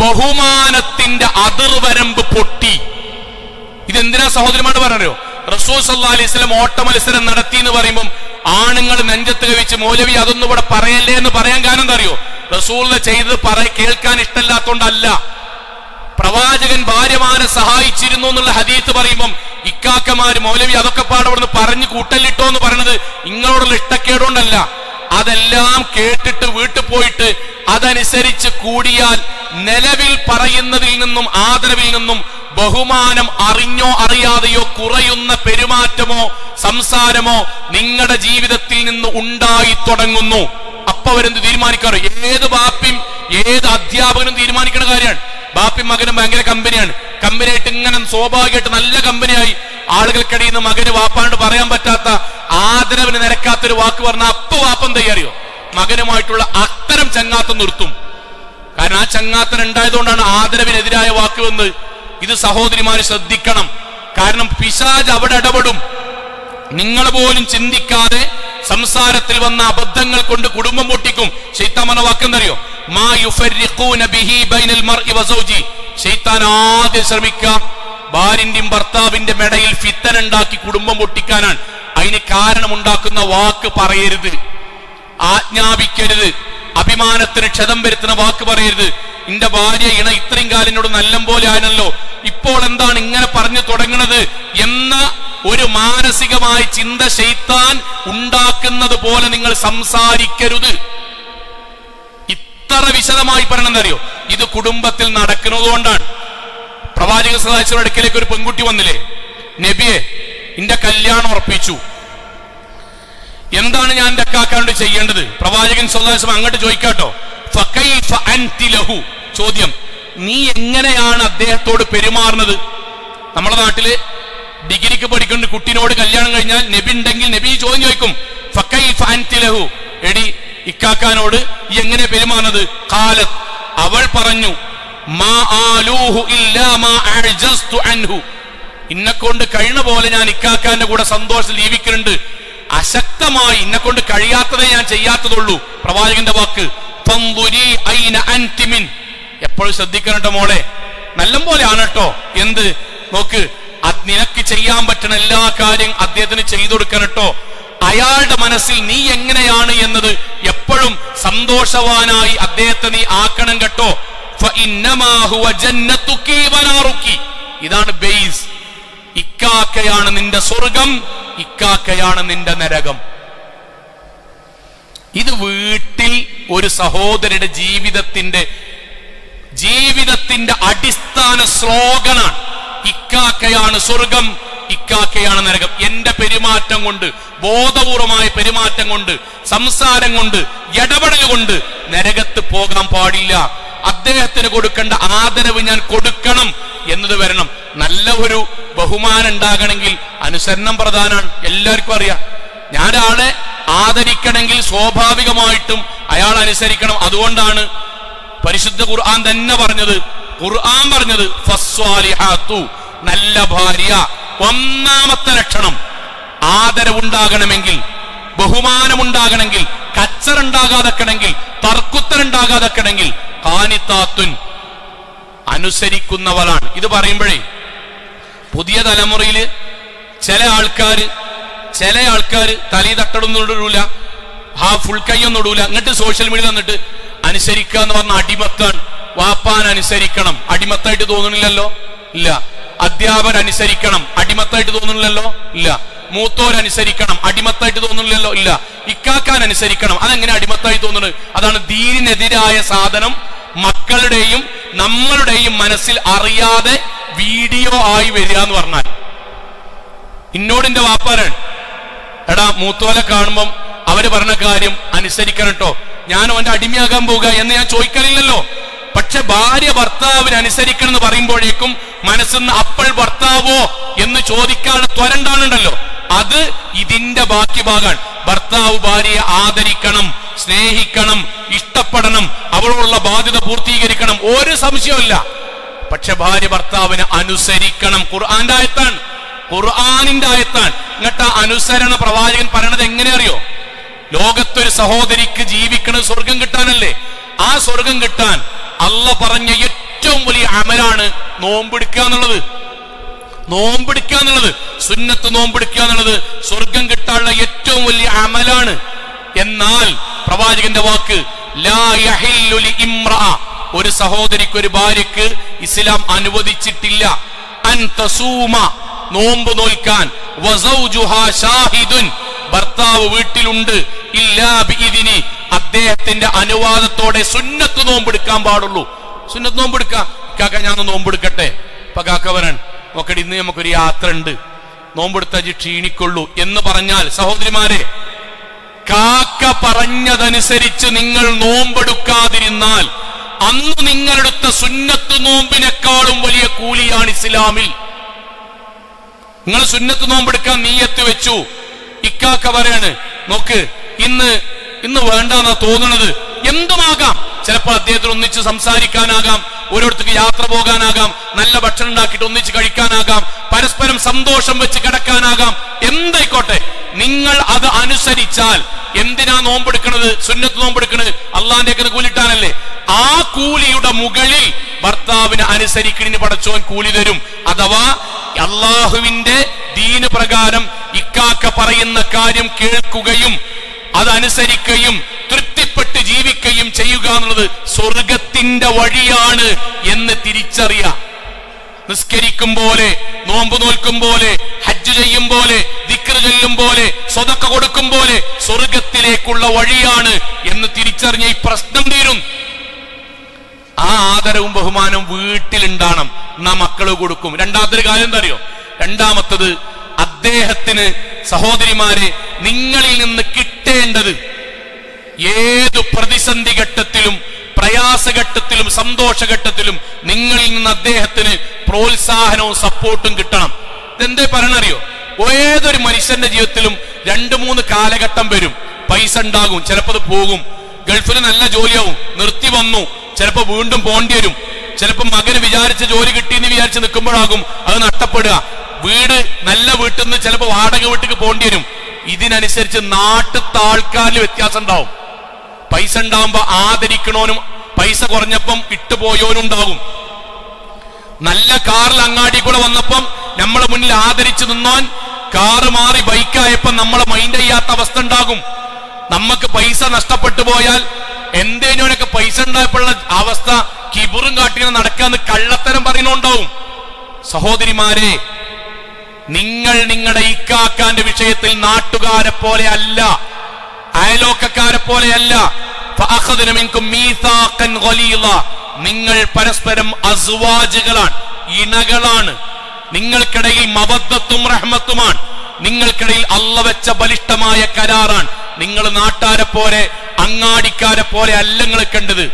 ബഹുമാനത്തിന്റെ അതിർവരമ്പ് പൊട്ടി. ഇതെന്തിനാ സഹോദരന്മാർ പറഞ്ഞോ? റസൂൽ സല്ലല്ലാഹു അലൈഹി വസല്ലം ഓട്ട മത്സരം നടത്തി എന്ന് പറയുമ്പോൾ ആണുങ്ങൾ നെഞ്ചത്ത് കവിച്ച്, മൗലവി അതൊന്നും ഇവിടെ പറയല്ലേ എന്ന് പറയാൻ കാരണം എന്താ അറിയോ? റസൂലിനെ ചെയ്തത് കേൾക്കാൻ ഇഷ്ടമില്ലാത്തോണ്ടല്ല. പ്രവാചകൻ ഭാര്യമാരെ സഹായിച്ചിരുന്നു എന്നുള്ള ഹദീത്ത് പറയുമ്പം ഇക്കാക്കമാര്, മൗലവി അതൊക്കെ പാടവിടുന്ന് പറഞ്ഞു കൂട്ടല്ലിട്ടോ എന്ന് പറയുന്നത് നിങ്ങളോടുള്ള ഇഷ്ടക്കേടുകൊണ്ടല്ല. അതെല്ലാം കേട്ടിട്ട് വീട്ടിൽ പോയിട്ട് അതനുസരിച്ച് കൂടിയാൽ നിലവിൽ പറയുന്നതിൽ നിന്നും ആദരവിൽ നിന്നും ബഹുമാനം അറിഞ്ഞോ അറിയാതെയോ കുറയുന്ന പെരുമാറ്റമോ സംസാരമോ നിങ്ങളുടെ ജീവിതത്തിൽ നിന്ന് ഉണ്ടായി തുടങ്ങുന്നു. അപ്പൊ അവരെന്ത് തീരുമാനിക്കാറോ? ഏത് ബാപ്പിയും ഏത് അധ്യാപകനും തീരുമാനിക്കുന്ന കാര്യമാണ്. ബാപ്പയും മകനും ഭയങ്കര കമ്പനിയാണ്, കമ്പനിയായിട്ട് ഇങ്ങനെ സ്വാഭാവികമായിട്ട് നല്ല കമ്പനിയായി ആളുകൾക്കിടയിൽ നിന്ന് മകന് വാപ്പാണ്ട് പറയാൻ പറ്റാത്ത, ആദരവിന് നിരക്കാത്തൊരു വാക്ക് പറഞ്ഞാൽ അപ്പൊ വാപ്പം തയ്യാറിയോ മകനുമായിട്ടുള്ള അത്തരം ചങ്ങാത്തം നിർത്തും. കാരണം ആ ചങ്ങാത്തൻ ഉണ്ടായതുകൊണ്ടാണ് ആദരവിനെതിരായ വാക്ക് വന്നത്. ഇത് സഹോദരിമാര് ശ്രദ്ധിക്കണം. കാരണം പിശാച് അവിടെ ഇടപെടും. നിങ്ങൾ പോലും ചിന്തിക്കാതെ സംസാരത്തിൽ വന്ന അബദ്ധങ്ങൾ കൊണ്ട് കുടുംബം പൊട്ടിക്കും. ശൈത്താൻ പറഞ്ഞ വാക്കെന്തറിയോ? മാ യുഫർരിഖൂന ബിഹി ബൈനൽ മർഇ വസൗജി. ശൈത്താൻ ആദ്യം ശ്രമിക്കുക ഭാര്യന്റെയും ഭർത്താവിന്റെ ഇടയിൽ ഫിത്തന ഉണ്ടാക്കി കുടുംബം പൊട്ടിക്കാനാണ്. അതിന് കാരണമുണ്ടാക്കുന്ന വാക്ക് പറയരുത്, ആജ്ഞാപിക്കരുത്, അഭിമാനത്തിന് ക്ഷതം വരുത്തുന്ന വാക്ക് പറയരുത്. എന്റെ ഭാര്യ ഇത്രയും കാലം എന്നോട് നല്ല പോലെ ആണല്ലോ, ഇപ്പോൾ എന്താണ് ഇങ്ങനെ പറഞ്ഞു തുടങ്ങുന്നത് എന്ന ഒരു മാനസികമായ ചിന്ത ശൈത്താൻ ഉണ്ടാക്കുന്നത് പോലെ നിങ്ങൾ സംസാരിക്കരുത്. ഇത്ര വിശദമായി പറയണമെന്നറിയോ? ഇത് കുടുംബത്തിൽ നടക്കുന്നത് കൊണ്ടാണ്. പ്രവാചക സല്ലല്ലാഹു അലൈഹി വസല്ലം അടുക്കലേക്ക് ഒരു പെൺകുട്ടി വന്നില്ലേ, നബിയെ എന്റെ കല്യാണം ഉറപ്പിച്ചു, എന്താണ് ഞാൻ എന്റെ ഇക്കാക്കാനോട് ചെയ്യേണ്ടത്? പ്രവാചകൻ സ്വല്ലല്ലാഹു അലൈഹി വസല്ലം അങ്ങോട്ട് ചോദിക്കാട്ടോ, ഫകൈഫ അൻതി ലഹു. ചോദ്യം, നീ എങ്ങനെയാണ് അദ്ദേഹത്തോട് പെരുമാറുന്നത്? നമ്മുടെ നാട്ടില് ഡിഗ്രിക്ക് പഠിക്കുന്ന കുട്ടിനോട് കല്യാണം കഴിഞ്ഞാൽ നബി ഉണ്ടെങ്കിൽ നബി ചോദ്യം ചോദിക്കും, ഫകൈഫ അൻതി ലഹു, എടി ഇക്കാക്കാനോട് എങ്ങനെ പെരുമാറുന്നത്? ഖാലത്ത്, അവൾ പറഞ്ഞു, മാ ആലൂഹു ഇല്ലാ മാ അഅ്ജസ്തു അൻഹു, ഇന്നെക്കൊണ്ട് കഴിയുന്ന പോലെ ഞാൻ ഇക്കാക്കാന്റെ കൂടെ സന്തോഷം ജീവിക്കുന്നുണ്ട്, അശക്തമായി ഇന്നെക്കൊണ്ട് കഴിയാത്തതേ ഞാൻ ചെയ്യാത്തതുള്ളൂ. പ്രവാചകന്റെ വാക്ക്. ഫൻദുരി ഐന അൻതി മിൻ, എപ്പോഴും ശ്രദ്ധിക്കണം കേട്ടോ മോളെ, നല്ല പോലെ ആണ് കേട്ടോ. എന്ത് നോക്ക്, നിനക്ക് ചെയ്യാൻ പറ്റുന്ന എല്ലാ കാര്യം അദ്ദേഹത്തിന് ചെയ്തു കൊടുക്കണം കേട്ടോ. അയാളുടെ മനസ്സിൽ നീ എങ്ങനെയാണ് എന്നത് എപ്പോഴും സന്തോഷവാനായി അദ്ദേഹത്തെ നീ ആക്കണം കേട്ടോ. ഫഇന്നമാ ഹുവ ജന്നതുകി വനാറുകി, ഇതാണ് ബേസ്. ഇക്കാക്കയാണ് നിന്റെ സ്വർഗം, ഇക്കാക്കയാണ് നിന്റെ നരകം. ഇത് വീട്ടിൽ ഒരു സഹോദരിയുടെ ജീവിതത്തിന്റെ അടിസ്ഥാന സ്ലോഗനാണ്. ഇക്കാക്കയാണ് സ്വർഗം, ഇക്കാക്കയാണ് നരകം. എന്റെ പെരുമാറ്റം കൊണ്ട്, ബോധപൂർവമായ പെരുമാറ്റം കൊണ്ട്, സംസാരം കൊണ്ട്, ഇടപെടൽ കൊണ്ട് നരകത്ത് പോകാൻ പാടില്ല. അദ്ദേഹത്തിന് കൊടുക്കേണ്ട ആദരവ് ഞാൻ കൊടുക്കണം എന്നത് വരണം. നല്ല ഒരു ബഹുമാനം ഉണ്ടാകണമെങ്കിൽ അനുസരണം പ്രധാനമാണ്. എല്ലാവർക്കും അറിയാം, ഞാൻ ഒരാളെ ആദരിക്കണമെങ്കിൽ സ്വാഭാവികമായിട്ടും അയാൾ അനുസരിക്കണം. അതുകൊണ്ടാണ് പരിശുദ്ധ ഖുർആൻ തന്നെ പറഞ്ഞത്, ഫസ്വാലിഹാത്തു, നല്ല ഭാര്യ. ഒന്നാമത്തെ ലക്ഷണം ആദരവുണ്ടാകണമെങ്കിൽ, ബഹുമാനമുണ്ടാകണമെങ്കിൽ, കച്ചറുണ്ടാകാതെക്കണമെങ്കിൽ, തർക്കുത്തരുണ്ടാകാതെക്കണമെങ്കിൽ ഖാനിത്താത്തുൻ, അനുസരിക്കുന്നവളാണ്. ഇത് പറയുമ്പോഴേ പുതിയ തലമുറയില് ചില ആൾക്കാര് തലി തട്ടടൊന്നും ഇടൂല, ഫുൾ കൈയൊന്നും ഇടൂല, എന്നിട്ട് സോഷ്യൽ മീഡിയ തന്നിട്ട് അനുസരിക്കുക എന്ന് പറഞ്ഞ അടിമത്താണ്. വാപ്പാൻ അനുസരിക്കണം, അടിമത്തായിട്ട് തോന്നുന്നില്ലല്ലോ, ഇല്ല. അധ്യാപകർ അനുസരിക്കണം, അടിമത്തായിട്ട് തോന്നുന്നില്ലല്ലോ, ഇല്ല. മൂത്തോരനുസരിക്കണം, അടിമത്തായിട്ട് തോന്നുന്നില്ലല്ലോ, ഇല്ല. ഇക്കാക്കാൻ അനുസരിക്കണം, അതെങ്ങനെ അടിമത്തായി തോന്നുന്നത്? അതാണ് ദീനിനെതിരായ സാധനം മക്കളുടെയും നമ്മളുടെയും മനസ്സിൽ അറിയാതെ വീഡിയോ ആയി വരിക എന്ന് പറഞ്ഞാൽ. ഇന്നോടിന്റെ വാപ്പാരാണ്, എടാ മൂത്തോലെ കാണുമ്പം അവര് പറഞ്ഞ കാര്യം അനുസരിക്കണം കേട്ടോ, ഞാൻ അവന്റെ അടിമയാകാൻ പോവുക എന്ന് ഞാൻ ചോദിക്കലില്ലല്ലോ. പക്ഷെ ഭാര്യ ഭർത്താവിന് അനുസരിക്കണം എന്ന് പറയുമ്പോഴേക്കും മനസ്സിന്ന് അപ്പോൾ ഭർത്താവോ എന്ന് ചോദിക്കാനുള്ള ത്വരണ്ടാണുണ്ടല്ലോ, അത് ഇതിന്റെ ബാക്കി ഭാഗമാണ്. ഭർത്താവ് ഭാര്യയെ ആദരിക്കണം, സ്നേഹിക്കണം, ഇഷ്ടപ്പെടണം, അവളോടുള്ള ബാധ്യത പൂർത്തീകരിക്കണം, ഒരു സംശയമില്ല. പക്ഷെ ഭാര്യ ഭർത്താവിനെ അനുസരിക്കണം. ഖുർആന്റെ ആയത്താണ്, ഖുർആനിന്റെ ആയത്താണ്. എന്നിട്ട് അനുസരണ പ്രവാചകൻ പറയണത് എങ്ങനെ അറിയോ? ലോകത്തൊരു സഹോദരിക്ക് ജീവിക്കണത് സ്വർഗം കിട്ടാനല്ലേ. ആ സ്വർഗം കിട്ടാൻ അള്ളാഹ് പറഞ്ഞ ഏറ്റവും വലിയ അമലാണ് നോമ്പെടുക്കുക എന്നുള്ളത്. സുന്നത്ത് നോമ്പെടുക്കുക എന്നുള്ളത് സ്വർഗം കിട്ടാനുള്ള ഏറ്റവും വലിയ അമലാണ്. എന്നാൽ പ്രവാചകന്റെ വാക്ക്, ലാ യഹില്ലു ലി ഇംറഅ, ഒരു സഹോദരിക്ക്, ഒരു ഭാര്യക്ക് ഇസ്ലാം അനുവദിച്ചിട്ടില്ല അൻ തസൂമ, നോമ്പ് നോൽക്കാൻ, വസൗജുഹാ ഷാഹിദുൻ, ഭർത്താവ് വീട്ടിലുണ്ട്, ഇല്ലാ ബിഇദ്നി, അദ്ദേഹത്തിന്റെ അനുവാദത്തോടെ സുന്നത്ത് നോമ്പെടുക്കാൻ പാടുള്ളൂ. സുന്നത്ത് നോമ്പെടുക്കാം. കാക്ക ഞാൻ നോമ്പെടുക്കട്ടെ, ഇപ്പൊ കാക്ക വരാൻ നോക്കടി, ഇന്ന് നമുക്കൊരു യാത്ര ഉണ്ട്, നോമ്പെടുത്താൽ ക്ഷീണിക്കൊള്ളൂ എന്ന് പറഞ്ഞാൽ, സഹോദരിമാരെ, കാക്ക പറഞ്ഞതനുസരിച്ച് നിങ്ങൾ നോമ്പെടുക്കാതിരുന്നാൽ അന്ന് നിങ്ങളെടുത്ത സുന്നത്ത് നോമ്പിനേക്കാളും വലിയ കൂലിയാണ് ഇസ്ലാമിൽ. നിങ്ങൾ സുന്നത്ത് നോമ്പെടുക്കാൻ നീയത്ത് വെച്ചു, ഇക്കാക്ക പറയാണ്, നോക്ക് ഇന്ന് വേണ്ടെന്നാ തോന്നുന്നത്, എന്തുമാകാം. ചിലപ്പോൾ അദ്ദേഹത്തിന് ഒന്നിച്ച് സംസാരിക്കാനാകാം, ഓരോരുത്തർക്ക് യാത്ര പോകാനാകാം, നല്ല ഭക്ഷണം ഉണ്ടാക്കിയിട്ട് ഒന്നിച്ച് കഴിക്കാനാകാം, പരസ്പരം സന്തോഷം വെച്ച് കിടക്കാനാകാം, എന്തായിക്കോട്ടെ. നിങ്ങൾ അത് അനുസരിച്ചാൽ, എന്തിനാ നോമ്പെടുക്കണത്? സുന്നത്ത് നോമ്പെടുക്കണത് അള്ളാന്റെ കൂലിട്ടാനല്ലേ. ആ കൂലിയുടെ മുകളിൽ ഭർത്താവിനെ അനുസരിക്കണിന് പടച്ചോൻ കൂലി തരും. അഥവാ അള്ളാഹുവിന്റെ ദീന് പ്രകാരം ഇക്കാക്ക പറയുന്ന കാര്യം കേൾക്കുകയും അതനുസരിക്കുകയും തൃപ്തിപ്പെട്ട് ജീവിക്കുകയും ചെയ്യുക എന്നുള്ളത് സ്വർഗത്തിന്റെ വഴിയാണ് എന്ന് തിരിച്ചറിയാം. നിസ്കരിക്കും പോലെ, നോമ്പ് നോൽക്കും പോലെ, ഹജ്ജ് ചെയ്യും പോലെ, ദിക്ർ ചൊല്ലും പോലെ, സ്വതക്ക കൊടുക്കും പോലെ സ്വർഗത്തിലേക്കുള്ള വഴിയാണ് എന്ന് തിരിച്ചറിഞ്ഞ ഈ പ്രശ്നം തീരും. ആ ആദരവും ബഹുമാനവും വീട്ടിലുണ്ടാകണം, നാം മക്കള് കൊടുക്കും. രണ്ടാമത്തെ കാര്യം എന്താ അറിയോ? രണ്ടാമത്തത്, അദ്ദേഹത്തിന്, സഹോദരിമാരെ, നിങ്ങളിൽ നിന്ന് ചെയ്യേണ്ടത് ഏതു പ്രതിസന്ധി ഘട്ടത്തിലും പ്രയാസഘട്ടത്തിലും സന്തോഷഘട്ടത്തിലും നിങ്ങളിൽ നിന്ന് അദ്ദേഹത്തിന് പ്രോത്സാഹനവും സപ്പോർട്ടും കിട്ടണം. ഇതെന്തേ പറയണറിയോ? ഏതൊരു മനുഷ്യന്റെ ജീവിതത്തിലും 2-3 കാലഘട്ടം വരും. പൈസ ഉണ്ടാകും, ചിലപ്പോൾ അത് പോകും. ഗൾഫിൽ നല്ല ജോലിയാവും, നിർത്തി വന്നു, ചിലപ്പോൾ വീണ്ടും പോണ്ടി വരും. ചിലപ്പോൾ മകന് വിചാരിച്ച ജോലി കിട്ടിയെന്ന് വിചാരിച്ച് നിൽക്കുമ്പോഴാകും അത് നഷ്ടപ്പെടുക. വീട് നല്ല വീട്ടിൽ നിന്ന് ചിലപ്പോൾ വാടക വീട്ടിലേക്ക് പോണ്ടി വരും. ഇതിനനുസരിച്ച് നാട്ടിലത്തെ ആൾക്കാരിൽ വ്യത്യാസം ഉണ്ടാവും. പൈസ ഉണ്ടാവുമ്പോ ആദരിക്കണോനും പൈസ കുറഞ്ഞപ്പം ഇട്ടുപോയോനും ഉണ്ടാകും. നല്ല കാറിൽ അങ്ങാടി കൂടെ വന്നപ്പം നമ്മളെ മുന്നിൽ ആദരിച്ചു നിന്നോൻ കാറ് മാറി ബൈക്കായപ്പോ നമ്മളെ മൈൻഡ് ചെയ്യാത്ത അവസ്ഥ ഉണ്ടാകും. നമുക്ക് പൈസ നഷ്ടപ്പെട്ടു പോയാൽ എന്തേനോനൊക്കെ പൈസ ഉണ്ടായപ്പോഴുള്ള അവസ്ഥ കിബുറും കാട്ടിങ്ങനെ നടക്കാന്ന് കള്ളത്തരം പറയുന്നുണ്ടാവും. സഹോദരിമാരെ, നിങ്ങൾ നിങ്ങളുടെ ഇക്കാക്കാന്റെ വിഷയത്തിൽ നാട്ടുകാരെ പോലെ അല്ല, അയലോക്കക്കാരെ പോലെയല്ല. നിങ്ങൾ പരസ്പരം അസ്വാജുകളാണ്, ഇണകളാണ്. നിങ്ങൾക്കിടയിൽ മവദ്ദത്തും റഹ്മത്തുമാണ്. നിങ്ങൾക്കിടയിൽ അള്ള വെച്ച ബലിഷ്ഠമായ കരാറാണ്. നിങ്ങൾ നാട്ടാരെ പോലെ അങ്ങാടിക്കാരെ പോലെ അല്ല നിങ്ങൾ കണ്ടത്.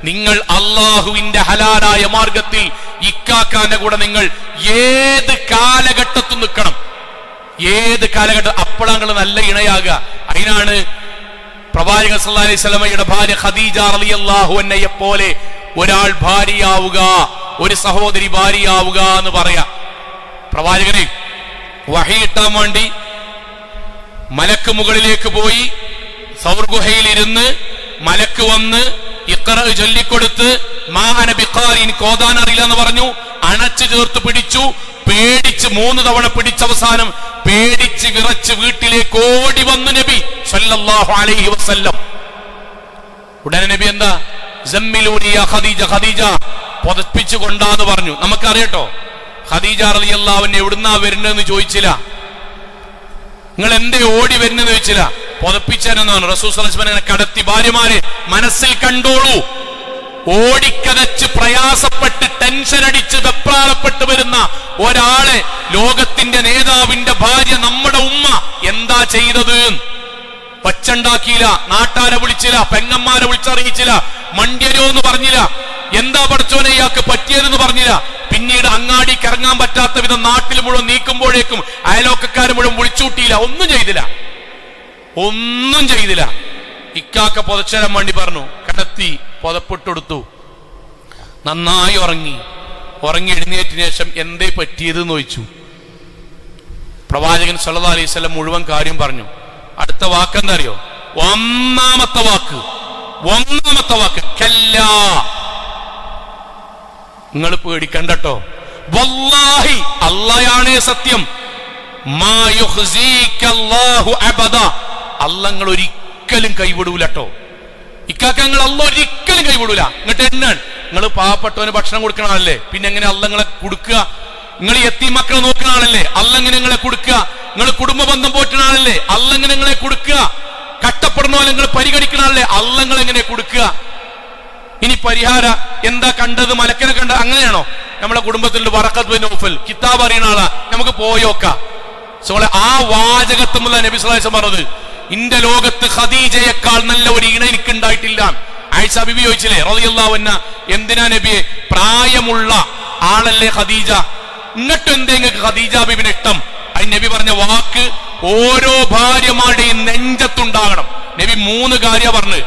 നിങ്ങൾ അള്ളാഹുവിന്റെ ഹലാലായ മാർഗത്തിൽ ഇക്കാക്കാന്റെ കൂടെ നിങ്ങൾ ഏത് കാലഘട്ടത്തും നിൽക്കണം. ഏത് കാലഘട്ടം അപ്പോഴാണ് നല്ല ഇണയാകുക. അതിനാണ് പ്രവാചകൻ സല്ലല്ലാഹു അലൈഹി വസല്ലമയുടെ ഭാര്യ ഖദീജ റളിയല്ലാഹു അൻഹയെ പോലെ ഒരാൾ ഭാര്യയാവുക, ഒരു സഹോദരി ഭാര്യയാവുക എന്ന് പറയാ. പ്രവാചകനെ വഹി കിട്ടാൻ വേണ്ടി മലക്ക് മുകളിലേക്ക് പോയി സൗർ ഗുഹയിൽ ഇരുന്ന് മലക്ക് വന്ന് ഇഖ്റ ചൊല്ലിക്കൊടുത്ത് മാ അന ബിഖാരി, എനിക്ക് ഓതാൻ അറിയില്ല എന്ന് പറഞ്ഞു. അണച്ചു ചേർത്ത് പിടിച്ചു. പേടിച്ച് 3 തവണ പിടിച്ചവസാനം പേടിച്ച് വിറച്ച് വീട്ടിലേക്ക് ഓടി വന്നു നബി സല്ലല്ലാഹു അലൈഹി വസല്ലം. ഉടനെ നബി എന്താ സമ്മിലൂനി യാ ഖദീജ, ഖദീജ പുതപ്പിച്ചു കൊണ്ടാന്ന് പറഞ്ഞു. നമുക്കറിയട്ടോ ഖദീജ റളിയല്ലാഹു അൻഹ എവിടുന്നാ വരുന്നതെന്ന് ചോദിച്ചില്ല. നിങ്ങൾ എന്തേ ഓടി വരുന്നെന്ന് ചോദിച്ചില്ല. പുതപ്പിച്ചെന്നാണ് റസൂൽ സല്ലല്ലാഹു അലൈഹി വസല്ലം കടത്തി. ഭാര്യമാരെ മനസ്സിൽ കണ്ടോളൂ, ഓടിക്കതച്ച് പ്രയാസപ്പെട്ട് ടെൻഷൻ അടിച്ച് വെപ്രാളപ്പെട്ട് വരുന്ന ഒരാളെ ലോകത്തിന്റെ നേതാവിന്റെ ഭാര്യ നമ്മുടെ ഉമ്മ എന്താ ചെയ്തത്? ഒച്ചുണ്ടാക്കിയില്ല, നാട്ടാരെ വിളിച്ചില്ല, പെങ്ങന്മാരെ വിളിച്ചറിയിച്ചില്ല, മണ്ഡ്യരോ എന്ന് പറഞ്ഞില്ല, എന്താ പഠിച്ചോനെ ഇയാൾക്ക് പറ്റിയതെന്ന് പറഞ്ഞില്ല. പിന്നീട് അങ്ങാടിക്ക് ഇറങ്ങാൻ പറ്റാത്ത വിധം നാട്ടിൽ മുഴുവൻ നീക്കുമ്പോഴേക്കും അയലോക്കക്കാരെ മുഴുവൻ വിളിച്ചൂട്ടിയില്ല. ഒന്നും ചെയ്തില്ല, ഒന്നും ചെയ്തില്ല. ഇക്കാക്ക പുതച്ചേരാൻ വേണ്ടി പറഞ്ഞു, കിടത്തി പുതപ്പിട്ടെടുത്തു. നന്നായി ഉറങ്ങി. ഉറങ്ങി എഴുന്നേറ്റിന് ശേഷം എന്തേ പറ്റിയതെന്ന് ചോദിച്ചു. പ്രവാചകൻ സല്ലല്ലാഹു അലൈഹി വസല്ലം മുഴുവൻ കാര്യം പറഞ്ഞു. അടുത്ത വാക്ക് എന്താ അറിയോ? ഒന്നാമത്തെ വാക്ക് കല്ലാ. നിങ്ങൾ പേടിക്കണ്ടട്ടോ, വല്ലാഹി അല്ലാഹയാണേ സത്യം, മാ യുഖ്സീകല്ലാഹു അബദാ, അല്ലാഹ് നിങ്ങൾ ഒരിക്കലും കൈവിടൂലട്ടോ. ഇക്കാക്കങ്ങൾ അല്ലാഹ് ഒരിക്കലും കൈവിടൂല. എന്നിട്ട് എന്നാണ് നിങ്ങൾ പാവപ്പെട്ടവന് ഭക്ഷണം കൊടുക്കണ ആളല്ലേ, പിന്നെ എങ്ങനെ അല്ലാഹ് നിങ്ങളെ കൊടുക്കുക? നിങ്ങൾ യത്തീം മക്കളെ നോക്കുന്ന ആളല്ലേ, അല്ലാഹ് എങ്ങനെ നിങ്ങളെ കൊടുക്കുക? നിങ്ങൾ കുടുംബ ബന്ധം പോറ്റുന്ന ആളല്ലേ, അല്ലാഹ് എങ്ങനെ നിങ്ങളെ കൊടുക്കുക? കഷ്ടപ്പെടുന്ന പോലെ നിങ്ങൾ പരിഗണിക്കുന്ന ആളല്ലേ, അല്ലാഹ് നിങ്ങൾ എങ്ങനെ കൊടുക്കുക? ഇനി പരിഹാര എന്താ കണ്ടത്? മലക്കനെ കണ്ട അങ്ങനെയാണോ? നമ്മളെ കുടുംബത്തിൽ വറഖത്ത് ബിൻ നൗഫൽ കിതാബ് അറിയുന്ന ആളാ, നമുക്ക് പോയോക്കാം. ആ വാചകത്തുമുള്ള നബി സല്ലല്ലാഹു അലൈഹി വസല്ലം പറഞ്ഞത്, ഇന്റെ ലോകത്ത് ഖദീജയേക്കാൾ നല്ല ഒരു ഇണ എനിക്ക് ഉണ്ടായിട്ടില്ല. ആയിഷ ബിബി ചോദിച്ചില്ലേ റളിയല്ലാഹു അൻഹ, എന്തിനാ നബിയെ, പ്രായമുള്ള ആളല്ലേ ഖദീജ, എന്നിട്ടും എന്തേ നിങ്ങൾക്ക് ഖദീജ ബിബിന് ഇഷ്ടം? അതിന് നബി പറഞ്ഞ വാക്ക് ഓരോ ഭാര്യമാരുടെയും നെഞ്ചത്തുണ്ടാകണം. നബി 3 കാര്യം പറഞ്ഞു,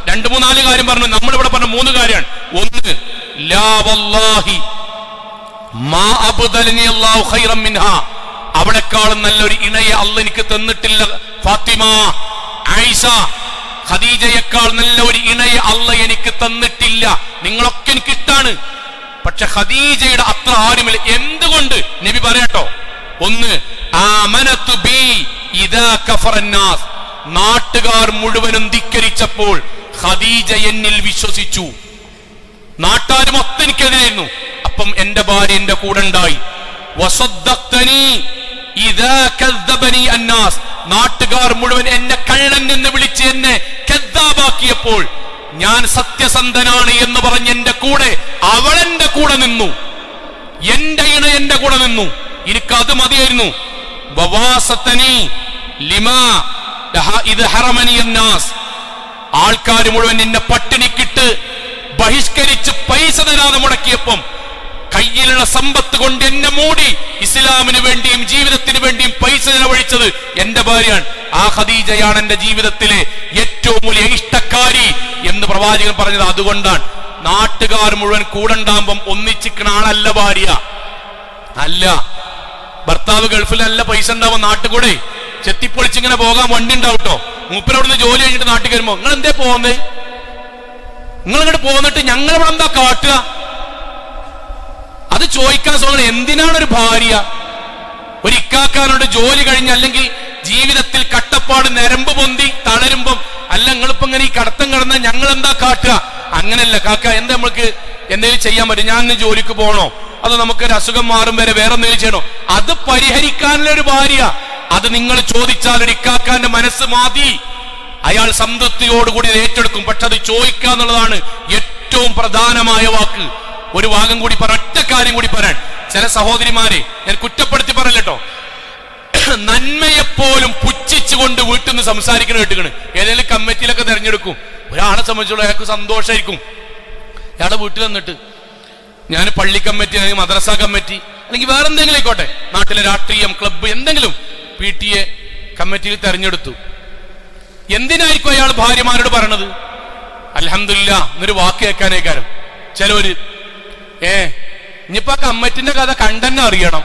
2-3-4 കാര്യം പറഞ്ഞു. നമ്മളിവിടെ പറഞ്ഞ 3 കാര്യമാണ്. ഒന്ന്, ലാ വല്ലാഹി മാ അബ്ദലനി അല്ലാഹു ഖൈറൻ മിൻഹാ, അവളെക്കാളും നല്ലൊരു ഇണയെ അല്ലാഹ് എനിക്ക് തന്നിട്ടില്ല. ഫാത്തിമ, ആയിഷ, ഖദീജയേക്കാൾ നല്ല ഒരു ഇണയെ അല്ലാഹ് എനിക്ക് തന്നിട്ടില്ല. നിങ്ങളൊക്കെ എനിക്ക് ഇഷ്ടാണ്, പക്ഷെ ഖദീജയുടെ അത്ര ആരുമില്ല. എന്തുകൊണ്ട്? നബി പറയട്ടോ. ഒന്ന്, ആമനതു ബി ഇദാ കഫറന്നാസ്, നാട്ടുകാർ മുഴുവനും ധിക്കരിച്ചപ്പോൾ ഖദീജ എന്നിൽ വിശ്വസിച്ചു. നാട്ടുകാർ മൊത്തം എനിക്കെതിരായിരുന്നു, അപ്പം എന്റെ ഭാര്യ എന്റെ കൂടെ ഉണ്ടായി. വസദ്ദഖ്തനി ഇദാ കദ്ദബനി അന്നാസ്, നാട്ടുകാർ മുഴുവൻ എന്നെ കള്ളൻ എന്ന് വിളിച്ച് എന്നെ കദ്ദാബാക്കിയപ്പോൾ ഞാൻ സത്യസന്ധനാണ് എന്ന് പറഞ്ഞ് എന്റെ കൂടെ അവൾ എന്റെ കൂടെ നിന്നു. എന്റെ ഇണ എന്റെ കൂടെ നിന്നു. എനിക്കത് മതിയായിരുന്നു. വവാസതനി ലിമാ ഇത് ഹറമനിയന്നാസ്, ആൾക്കാർ മുഴുവൻ എന്നെ പട്ടിണിക്കിട്ട് ബഹിഷ്കരിച്ച് പൈസ തരാതെ മുടക്കിയപ്പം കയ്യിലുള്ള സമ്പത്ത് കൊണ്ട് എന്നെ മൂടി ഇസ്ലാമിന് വേണ്ടിയും ജീവിതത്തിന് വേണ്ടിയും പൈസ ചെലവഴിച്ചത് എന്റെ ഭാര്യയാണ്. ആ ഖദീജയാണ് എന്റെ ജീവിതത്തിലെ ഏറ്റവും വലിയ ഇഷ്ടക്കാരി എന്ന് പ്രവാചകൻ പറഞ്ഞത് അതുകൊണ്ടാണ്. നാട്ടുകാർ മുഴുവൻ കൂടണ്ടാകുമ്പം ഒന്നിച്ചിക്കണ ആളല്ല ഭാര്യ, അല്ല. ഭർത്താവ് ഗൾഫിലല്ല, പൈസ ഉണ്ടാവും നാട്ടുകൂടെ ചെത്തിപ്പൊളിച്ചിങ്ങനെ പോകാൻ വണ്ടി ഉണ്ടാവട്ടോ. മൂപ്പരവിടുന്ന് ജോലി കഴിഞ്ഞിട്ട് നാട്ടിൽ വരുമ്പോ നിങ്ങൾ എന്തേ പോകുന്നേ, നിങ്ങൾ ഇങ്ങോട്ട് പോന്നിട്ട് ഞങ്ങളിവിടെ എന്താ കാട്ടുക, അത് ചോദിക്കാൻ തോന്നുന്നത്. എന്തിനാണ് ഒരു ഭാര്യ ഒരു ഇക്കാക്കാനോട് ജോലി കഴിഞ്ഞ് അല്ലെങ്കിൽ ജീവിതത്തിൽ കട്ടപ്പാട് നരമ്പ് പൊന്തി തളരുമ്പം അല്ല നിങ്ങളിപ്പോ ഇങ്ങനെ ഈ കടത്തം കിടന്ന ഞങ്ങൾ എന്താ കാട്ടുക? അങ്ങനെയല്ല കാക്ക, എന്താ നമ്മൾക്ക് എന്തെങ്കിലും ചെയ്യാൻ പറ്റും? ഞാൻ ഇന്ന് ജോലിക്ക് പോകണോ, അതോ നമുക്കൊരു അസുഖം മാറും വരെ വേറെ എന്തെങ്കിലും ചെയ്യണോ? അത് പരിഹരിക്കാനുള്ള ഒരു ഭാര്യ. അത് നിങ്ങൾ ചോദിച്ചാൽ ഒരു ഇക്കാക്കാന്റെ മനസ്സ് മാതി, അയാൾ സംതൃപ്തിയോടുകൂടി ഏറ്റെടുക്കും. പക്ഷെ അത് ചോദിക്കാന്നുള്ളതാണ് ഏറ്റവും പ്രധാനമായ വാക്ക്. ഒരു ഭാഗം കൂടി ഒറ്റ കാര്യം കൂടി പറയാൻ, ചില സഹോദരിമാരെ ഞാൻ കുറ്റപ്പെടുത്തി പറയല്ലോ, നന്മയെപ്പോലും പുച്ഛിച്ചുകൊണ്ട് വീട്ടിൽ നിന്ന് സംസാരിക്കണ കേട്ടുകണ്. ഏതെങ്കിലും കമ്മിറ്റിയിലൊക്കെ തെരഞ്ഞെടുക്കും, ഒരാളെ സംബന്ധിച്ചുള്ള അയാൾക്ക് സന്തോഷമായിരിക്കും. അയാളുടെ വീട്ടിൽ നിന്നിട്ട് ഞാൻ പള്ളി കമ്മിറ്റി അല്ലെങ്കിൽ മദ്രസ കമ്മിറ്റി അല്ലെങ്കിൽ വേറെ എന്തെങ്കിലും ആയിക്കോട്ടെ, നാട്ടിലെ രാഷ്ട്രീയം ക്ലബ്ബ് എന്തെങ്കിലും PTA കമ്മിറ്റിയിൽ തെരഞ്ഞെടുത്തു. എന്തിനായിരിക്കും അയാൾ ഭാര്യമാരോട് പറയണത്? അൽഹംദുലില്ലാ എന്നൊരു വാക്ക് കേൾക്കാനേക്കാരം. ചിലവര് ഇനിയിപ്പോ കമ്മിറ്റിന്റെ കഥ കണ്ടെന്നെ അറിയണം,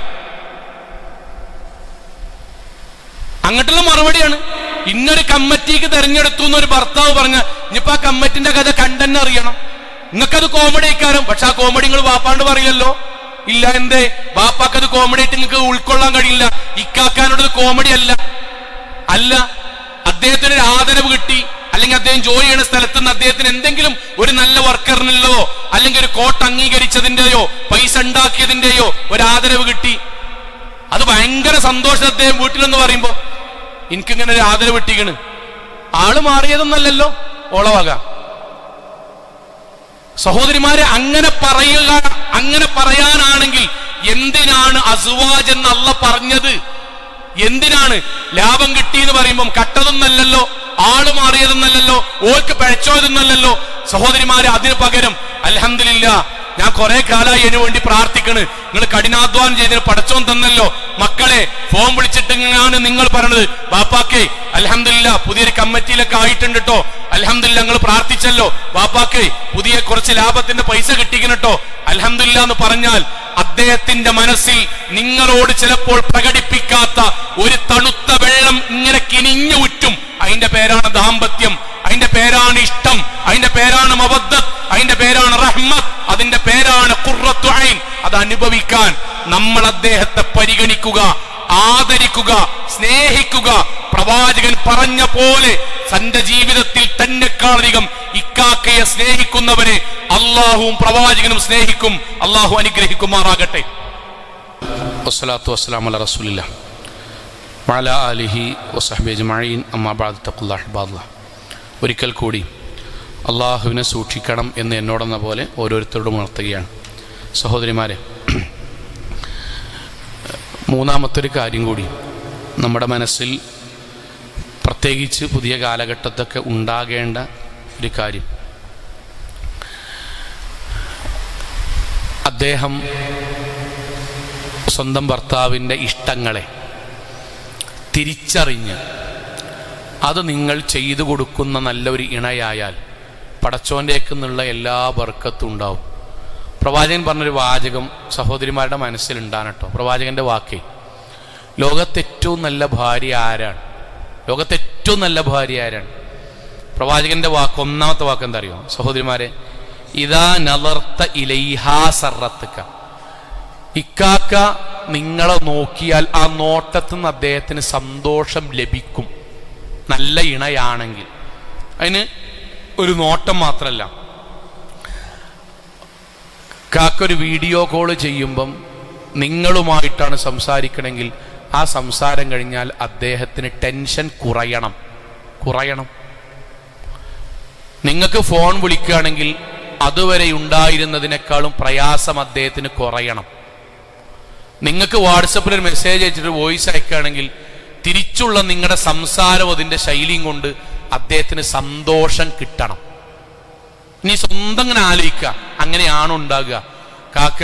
അങ്ങോട്ടുള്ള മറുപടിയാണ്. ഇന്നൊരു കമ്മിറ്റിക്ക് തെരഞ്ഞെടുത്തു എന്നൊരു ഭർത്താവ് പറഞ്ഞ ഇനിയിപ്പോ ആ കമ്മിറ്റിന്റെ കഥ കണ്ടെന്നെ അറിയണം. നിങ്ങൾക്കത് കോമഡി ആയിക്കാരം, പക്ഷെ ആ കോമഡി നിങ്ങൾ വാപ്പാണ്ട് പറയില്ലല്ലോ. ഇല്ല, എന്തേ? വാപ്പാക്കത് കോമഡി ആയിട്ട് നിങ്ങൾക്ക് ഉൾക്കൊള്ളാൻ കഴിയില്ല. ഇക്കാക്കാനോടത് കോമഡി അല്ല. അദ്ദേഹത്തിന് ഒരു ആദരവ് കിട്ടി, അല്ലെങ്കിൽ അദ്ദേഹം ജോലി ചെയ്യുന്ന സ്ഥലത്ത് നിന്ന് അദ്ദേഹത്തിന് എന്തെങ്കിലും ഒരു നല്ല വർക്കറിനുള്ളതോ അല്ലെങ്കിൽ ഒരു കോട്ട് അംഗീകരിച്ചതിന്റെയോ പൈസ ഉണ്ടാക്കിയതിന്റെയോ ഒരു ആദരവ് കിട്ടി. അത് ഭയങ്കര സന്തോഷം അദ്ദേഹം വീട്ടിലെന്ന് പറയുമ്പോ എനിക്കിങ്ങനെ ഒരു ആദരവ് കിട്ടിക്കണ്. ആള് മാറിയതൊന്നല്ലല്ലോ ഓളവക. സഹോദരിമാരെ, അങ്ങനെ പറയാനാണെങ്കിൽ എന്തിനാണ് അസ്വാജ് എന്ന് അള്ളാഹ് പറഞ്ഞത്? എന്തിനാണ്? ലാഭം കിട്ടിയെന്ന് പറയുമ്പം കട്ടതൊന്നല്ലല്ലോ, ആള് മാറിയതെന്നല്ലല്ലോ, ഓൾക്ക് പിഴച്ചോയതെന്നല്ലല്ലോ. സഹോദരിമാരെ, അതിന് പകരം അൽഹംദുലില്ലാ ഞാൻ കുറെ കാലമായി അതിനു വേണ്ടി പ്രാർത്ഥിക്കണ്. നിങ്ങൾ കഠിനാധ്വാനം ചെയ്തതിന് പടച്ചോൻ തന്നല്ലോ. മക്കളെ ഫോൺ വിളിച്ചിട്ടാണ് നിങ്ങൾ പറഞ്ഞത്, ബാപ്പാക്കേ അൽഹംദുലില്ലാ പുതിയൊരു കമ്മിറ്റിയിലൊക്കെ ആയിട്ടുണ്ട് കേട്ടോ, അൽഹംദുലില്ലാ നിങ്ങൾ പ്രാർത്ഥിച്ചല്ലോ, ബാപ്പാക്കേ പുതിയ കുറച്ച് ലാഭത്തിന്റെ പൈസ കിട്ടിക്കണം കേട്ടോ, അൽഹംദുലില്ലാ എന്ന് പറഞ്ഞാൽ അദ്ദേഹത്തിന്റെ മനസ്സിൽ നിങ്ങളോട് ചിലപ്പോൾ പ്രകടിപ്പിക്കാത്ത ഒരു തണുത്ത വെള്ളം ഇങ്ങനെ കിനിഞ്ഞു ഉറ്റും. അതിന്റെ പേരാണ് ദാമ്പത്യം, അതിന്റെ പേരാണ് ഇഷ്ടം, അതിന്റെ പേരാണ് മവദ്ദത്ത്, അതിന്റെ പേരാണ് റഹ്മത്ത്, അതിന്റെ പേരാണ് ഖുർറത്തു ഐൻ. അത് അനുഭവിക്കാൻ നമ്മൾ അദ്ദേഹത്തെ പരിഗണിക്കുക, ആദരിക്കുക, സ്നേഹിക്കുക. പ്രവാചകൻ പറഞ്ഞ പോലെ തന്റെ ജീവിതത്തിൽ തന്നെക്കാളധികം ഇക്കാക്കയെ സ്നേഹിക്കുന്നവരെ അള്ളാഹുവും പ്രവാചകനും സ്നേഹിക്കും. അള്ളാഹു അനുഗ്രഹിക്കുമാറാകട്ടെ. വസ്സലാത്തു വസ്സലാമു അലാ റസൂലില്ലാഹ് വഅലാ ആലിഹി വസഹ്ബിഹി അജ്മഈൻ. അമ്മാ ബഅദ്. തഖ്വല്ലാഹ് ഇബാദല്ലാഹ്. ഒരിക്കൽ കൂടി അള്ളാഹുവിനെ സൂക്ഷിക്കണം എന്ന് എന്നോടെന്ന പോലെ ഓരോരുത്തരോടും ഉണർത്തുകയാണ്. സഹോദരിമാരെ, മൂന്നാമത്തൊരു കാര്യം കൂടി നമ്മുടെ മനസ്സിൽ പ്രത്യേകിച്ച് പുതിയ കാലഘട്ടത്തൊക്കെ ഉണ്ടാകേണ്ട ഒരു കാര്യം, അദ്ദേഹം സ്വന്തം ഭർത്താവിൻ്റെ ഇഷ്ടങ്ങളെ തിരിച്ചറിഞ്ഞ് അത് നിങ്ങൾ ചെയ്തു കൊടുക്കുന്ന നല്ലൊരു ഇണയായാൽ പടച്ചോൻ്റെക്ക് നിന്നുള്ള എല്ലാ ബർക്കത്തും ഉണ്ടാവും. പ്രവാചകൻ പറഞ്ഞൊരു വാചകം സഹോദരിമാരുടെ മനസ്സിലുണ്ടാണ് കേട്ടോ. പ്രവാചകന്റെ വാക്കേ, ലോകത്തേറ്റവും നല്ല ഭാര്യ ആരാണ്? ലോകത്തേറ്റവും നല്ല ഭാര്യ ആരാണ്? പ്രവാചകന്റെ വാക്ക്, ഒന്നാമത്തെ വാക്ക് എന്താ അറിയോ സഹോദരിമാരെ? ഇദാ നളർത ഇലൈഹാ സർറത്തുക. ഇക്കാക്ക നിങ്ങളെ നോക്കിയാൽ ആ നോട്ടത്തിൽ നിന്ന് അദ്ദേഹത്തിന് സന്തോഷം ലഭിക്കും, നല്ല ഇണയാണെങ്കിൽ. അതിന് ഒരു നോട്ടം മാത്രമല്ല, കാക്കൊരു വീഡിയോ കോൾ ചെയ്യുമ്പം നിങ്ങളുമായിട്ടാണ് സംസാരിക്കണമെങ്കിൽ ആ സംസാരം കഴിഞ്ഞാൽ അദ്ദേഹത്തിന് ടെൻഷൻ കുറയണം. നിങ്ങൾക്ക് ഫോൺ വിളിക്കുകയാണെങ്കിൽ അതുവരെ ഉണ്ടായിരുന്നതിനേക്കാളും പ്രയാസം അദ്ദേഹത്തിന് കുറയണം. നിങ്ങൾക്ക് വാട്സപ്പിൽ ഒരു മെസ്സേജ് അയച്ചിട്ട് വോയിസ് അയക്കുകയാണെങ്കിൽ തിരിച്ചുള്ള നിങ്ങളുടെ സംസാരവും അതിൻ്റെ ശൈലിയും കൊണ്ട് അദ്ദേഹത്തിന് സന്തോഷം കിട്ടണം. ഇനി സ്വന്തം ഇങ്ങനെ ആലോചിക്കുക, അങ്ങനെയാണോ ഉണ്ടാകുക? കാക്ക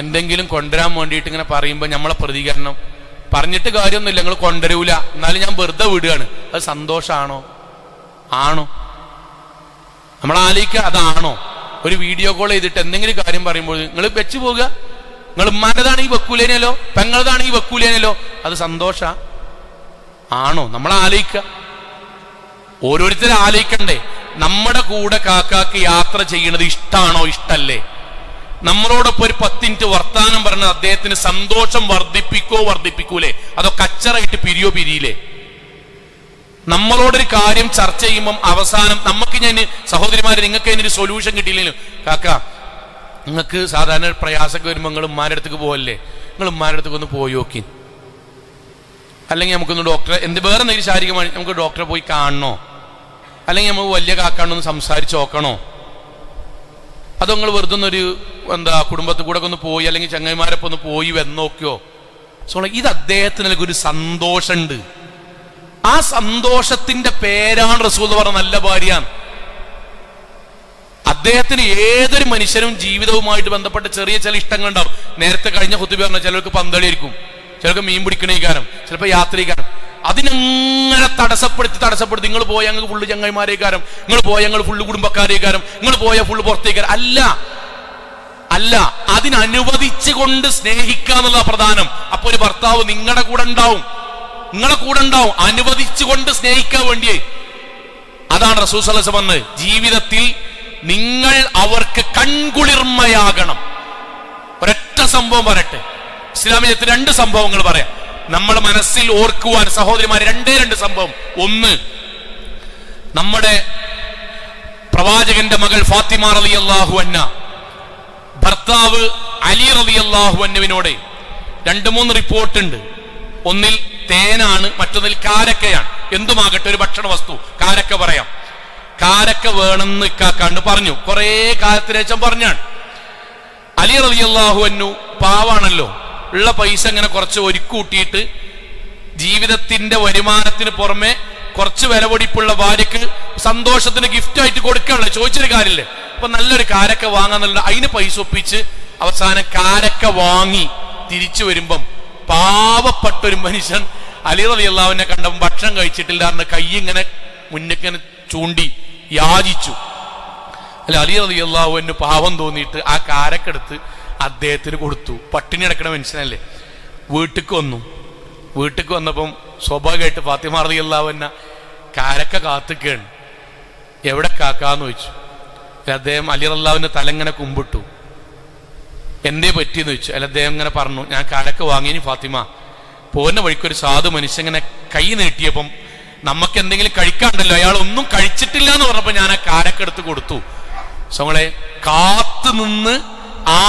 എന്തെങ്കിലും കൊണ്ടുവരാൻ വേണ്ടിയിട്ട് ഇങ്ങനെ പറയുമ്പോൾ നമ്മളെ പ്രതികരണം, പറഞ്ഞിട്ട് കാര്യമൊന്നുമില്ല, നിങ്ങൾ കൊണ്ടുവരൂല, എന്നാലും ഞാൻ വെറുതെ വിടുകയാണ്, അത് സന്തോഷമാണോ? ആണോ? നമ്മൾ ആലോചിക്കുക, അതാണോ? ഒരു വീഡിയോ കോൾ ചെയ്തിട്ട് എന്തെങ്കിലും കാര്യം പറയുമ്പോൾ നിങ്ങൾ വെച്ചു പോകുക, നിങ്ങൾ ഉമ്മാൻ്റെതാണെങ്കിൽ വെക്കൂലേനല്ലോ, പെങ്ങളതാണെങ്കിൽ വെക്കൂലേനല്ലോ, അത് സന്തോഷ ആണോ? നമ്മൾ ആലോചിക്കുക, ഓരോരുത്തരും ആലോചിക്കണ്ടേ. നമ്മുടെ കൂടെ കാക്കാക്ക് യാത്ര ചെയ്യണത് ഇഷ്ടാണോ, ഇഷ്ടല്ലേ? നമ്മളോടൊപ്പം ഒരു 10 മിനിറ്റ് വർത്താനം പറഞ്ഞത് അദ്ദേഹത്തിന് സന്തോഷം വർദ്ധിപ്പിക്കൂലേ, അതോ കച്ചറായിട്ട് പിരിയില്ലേ? നമ്മളോടൊരു കാര്യം ചർച്ച ചെയ്യുമ്പം അവസാനം നമുക്ക് ഞാൻ സഹോദരിമാരെ നിങ്ങൾക്ക് അതിനൊരു സൊല്യൂഷൻ കിട്ടിയില്ലെങ്കിലും, കാക്ക നിങ്ങൾക്ക് സാധാരണ പ്രയാസമൊക്കെ വരുമ്പോൾ നിങ്ങൾ ഉമ്മാരുടെ അടുത്തേക്ക് പോകല്ലേ, നിങ്ങൾ ഉമ്മാരുടെ അടുത്തേക്ക് ഒന്ന് പോയി നോക്കി, അല്ലെങ്കിൽ നമുക്കൊന്ന് ഡോക്ടറെ വേറെ എന്തെങ്കിലും ശാരീരികമായി നമുക്ക് ഡോക്ടറെ പോയി കാണണോ, അല്ലെങ്കിൽ നമുക്ക് വലിയ കാക്കാണ്ടൊന്ന് സംസാരിച്ച് നോക്കണോ, അതോ നിങ്ങൾ വെറുതെ ഒന്നൊരു കുടുംബത്തിൽ കൂടെ ഒന്ന് പോയി അല്ലെങ്കിൽ ചങ്ങായിമാരൊപ്പം ഒന്ന് പോയി വന്നോക്കിയോ? സോ ഇത് അദ്ദേഹത്തിന് ഒരു സന്തോഷമുണ്ട്. ആ സന്തോഷത്തിന്റെ പേരാണ് റസൂൽ പറഞ്ഞ നല്ല ഭാര്യ. അദ്ദേഹത്തിന് ഏതൊരു മനുഷ്യനും ജീവിതവുമായിട്ട് ബന്ധപ്പെട്ട ചെറിയ ചില ഇഷ്ടങ്ങളുണ്ടാവും. നേരത്തെ കഴിഞ്ഞ ഖുതുബ പറഞ്ഞ ചിലർക്ക് പന്തളിയായിരിക്കും, ചിലർക്ക് മീൻ പിടിക്കണേക്കാരം, ചിലപ്പോൾ യാത്രയ്ക്കാരം. അതിനങ്ങനെ തടസ്സപ്പെടുത്തി നിങ്ങൾ പോയ ഞങ്ങൾക്ക് ഫുള്ള് ചങ്ങായിമാരേക്കാരം, നിങ്ങൾ പോയ ഞങ്ങൾ ഫുള്ള് കുടുംബക്കാരേക്കാരം, നിങ്ങൾ പോയ ഫുള്ള് പുറത്തേക്കാരം. അല്ല, അതിനനുവദിച്ചുകൊണ്ട് സ്നേഹിക്കാന്നുള്ള പ്രധാനം. അപ്പൊ ഒരു ഭർത്താവ് നിങ്ങളുടെ കൂടെ ഉണ്ടാവും, അനുവദിച്ചുകൊണ്ട് സ്നേഹിക്കാൻ വേണ്ടിയേ. അതാണ് റസൂൽ സല്ലല്ലാഹു അലൈഹി വസല്ലം പറഞ്ഞത്, ജീവിതത്തിൽ നിങ്ങൾ അവർക്ക് കൺകുളിർമയാകണം. ഒരൊറ്റ സംഭവം പറയട്ടെ, ഇസ്ലാമികത്തിൽ 2 സംഭവങ്ങൾ പറയാം, നമ്മൾ മനസ്സിൽ ഓർക്കുവാൻ സഹോദരിമാരെ. 2 സംഭവം. ഒന്ന്, നമ്മുടെ പ്രവാചകന്റെ മകൾ ഫാത്തിമ റളിയല്ലാഹു അൻഹ ഭർത്താവ് അലി റളിയല്ലാഹു അൻഹുവിനോട് 2-3 റിപ്പോർട്ടുണ്ട്. ഒന്നിൽ തേനാണ്, മറ്റൊന്നിൽ കാരക്കയാണ്. എന്തുമാകട്ടെ, ഒരു ഭക്ഷണ വസ്തു, കാരക്ക പറയാം. കാരക്ക വേണമെന്ന് ഇക്കാക്കാണ്ട് പറഞ്ഞു, കുറെ കാലത്തിന് ശേഷം പറഞ്ഞാണ്. അലി റളിയല്ലാഹു അൻഹു പാവാണല്ലോ, ഉള്ള പൈസ ഇങ്ങനെ കുറച്ച് ഒരുക്കൂട്ടിയിട്ട് ജീവിതത്തിന്റെ വരുമാനത്തിന് പുറമെ കുറച്ച് വിലപിടിപ്പുള്ള ഭാര്യക്ക് സന്തോഷത്തിന് ഗിഫ്റ്റ് ആയിട്ട് കൊടുക്കാനുള്ള ചോദിച്ചൊരു കാര്യമില്ലേ. അപ്പൊ നല്ലൊരു കാരക്ക വാങ്ങാന്നുള്ള അതിന് പൈസ ഒപ്പിച്ച് അവസാനം കാരക്ക വാങ്ങി തിരിച്ചു വരുമ്പം പാവപ്പെട്ടൊരു മനുഷ്യൻ അലി റളിയല്ലാഹു അൻഹു കണ്ടപ്പോൾ ഭക്ഷണം കഴിച്ചിട്ടില്ലാറിന് കൈ ഇങ്ങനെ മുന്നിങ്ങനെ ചൂണ്ടി യാചിച്ചു. അല്ല, അലി റളിയല്ലാഹു അൻഹു പാവം തോന്നിയിട്ട് ആ കാരക്കെടുത്ത് അദ്ദേഹത്തിന് കൊടുത്തു. പട്ടിണി കിടക്കണ മനുഷ്യനല്ലേ. വീട്ടിക്ക് വന്നപ്പം സ്വാഭാവികമായിട്ട് ഫാത്തിമ റളിയല്ലാഹു അൻഹ കാരക്ക കാത്തുകയാണ്. എവിടെ കാക്കാന്ന് ചോദിച്ചു. അദ്ദേഹം അലി റളിയല്ലാഹു അൻഹു തലങ്ങനെ കുമ്പിട്ടു. എന്തേ പറ്റിയെന്ന് ചോദിച്ചു. അല്ല, അദ്ദേഹം ഇങ്ങനെ പറഞ്ഞു, ഞാൻ കാരക്ക വാങ്ങിയനി ഫാത്തിമ. പോകുന്ന വഴിക്കൊരു സാധു മനുഷ്യൻ ഇങ്ങനെ കൈ നീട്ടിയപ്പം നമുക്ക് എന്തെങ്കിലും കഴിക്കാണ്ടല്ലോ, അയാൾ ഒന്നും കഴിച്ചിട്ടില്ല എന്ന് പറഞ്ഞപ്പോ ഞാൻ ആ കാരക്ക എടുത്ത് കൊടുത്തു. നമ്മളെ കാത്തു നിന്ന്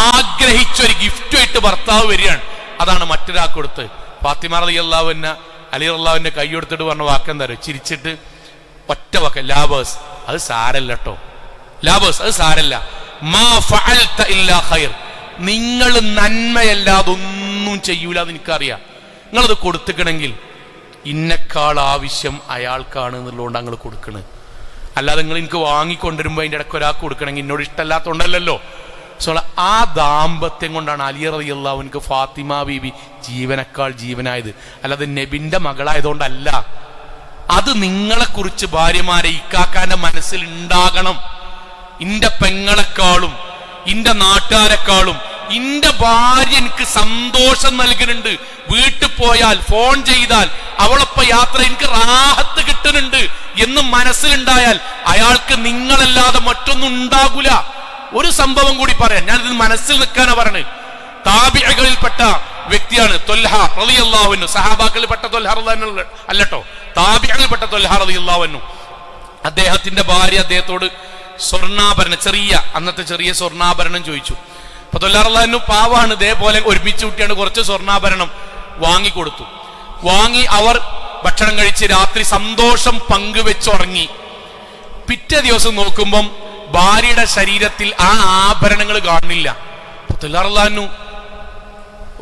ആഗ്രഹിച്ചൊരു ഗിഫ്റ്റുമായിട്ട് ഭർത്താവ് വരികയാണ്. അതാണ് മറ്റൊരാൾക്ക് കൊടുത്ത്. ഫാത്തിമ റളിയല്ലാഹു അൻഹ അലി റളിയല്ലാഹു അൻഹു കൈ കൊടുത്തിട്ട് പറഞ്ഞ വാക്കെന്താ അറിയോ? ചിരിച്ചിട്ട് ഒറ്റ വാക്ക്, ലാബേഴ്സ്, അത് സാരല്ല കേട്ടോ, ലാബേഴ്സ്, അത് സാരല്ല, മാ ഫഅൽത ഇല്ലാ ഖൈർ, നിങ്ങൾ നന്മയല്ലാതെ ഒന്നും ചെയ്യൂല എന്ന് എനിക്കറിയാം. നിങ്ങളത് കൊടുത്തിക്കണമെങ്കിൽ ഇന്നെക്കാൾ ആവശ്യം അയാൾക്കാണ് എന്നുള്ളതുകൊണ്ട് നിങ്ങൾ കൊടുക്കണത്. അല്ലാതെ നിങ്ങൾ എനിക്ക് വാങ്ങിക്കൊണ്ടിരുമ്പോൾ അതിൻ്റെ ഇടയ്ക്ക് ഒരാൾക്ക് കൊടുക്കണമെങ്കിൽ എന്നോട് ഇഷ്ടമല്ലാത്തതുകൊണ്ടല്ലോ. സോ ആ ദാമ്പത്യം കൊണ്ടാണ് അലി റളിയല്ലാഹു അൻഹു ഫാത്തിമ ബീബി ജീവനേക്കാൾ ജീവനായത്. അല്ലാതെ നബിന്റെ മകളായതുകൊണ്ടല്ല. അത് നിങ്ങളെക്കുറിച്ച് ഭാര്യമാരെ ഇക്കാക്കാന്റെ മനസ്സിൽ ഉണ്ടാകണം. ഇന്റെ പെങ്ങളെക്കാളും ഇന്റെ നാട്ടുകാരെക്കാളും ഇന്റെ ഭാര്യ എനിക്ക് സന്തോഷം നൽകുന്നുണ്ട്. വീട്ടിൽ പോയാൽ ഫോൺ ചെയ്താൽ അവളൊപ്പം യാത്ര എനിക്ക് റാഹത്ത് കിട്ടുന്നുണ്ട് എന്ന് മനസ്സിലുണ്ടായാൽ അയാൾക്ക് നിങ്ങളല്ലാതെ മറ്റൊന്നും ഉണ്ടാകൂല. ഒരു സംഭവം കൂടി പറയാൻ, ഞാനിത് മനസ്സിൽ നിൽക്കാനാ പറഞ്ഞത്. താബിഈകളിൽപ്പെട്ട വ്യക്തിയാണ് ത്വൽഹ റളിയല്ലാഹു അൻഹു. സഹാബാക്കളിൽപ്പെട്ട ത്വൽഹ റളിയല്ലാഹു അൻഹു അല്ലട്ടോ, താബിഈകളിൽപ്പെട്ട ത്വൽഹ റളിയല്ലാഹു അൻഹു. അദ്ദേഹത്തിന്റെ ഭാര്യ അദ്ദേഹത്തോട് സ്വർണ്ണാഭരണം, അന്നത്തെ ചെറിയ സ്വർണ്ണാഭരണം ചോദിച്ചു. അപ്പൊ ത്വൽഹ റളിയല്ലാഹു അൻഹു പാവാണ്, ഇതേപോലെ ഒരുമിച്ച് കൂട്ടിയാണ് കുറച്ച് സ്വർണ്ണാഭരണം വാങ്ങിക്കൊടുത്തു. വാങ്ങി അവർ ഭക്ഷണം കഴിച്ച് രാത്രി സന്തോഷം പങ്കുവെച്ചുറങ്ങി. പിറ്റേ ദിവസം നോക്കുമ്പം ഭാര്യയുടെ ശരീരത്തിൽ ആ ആഭരണങ്ങൾ കാണുന്നില്ല. ത്വൽഹ റളിയല്ലാഹു അൻഹു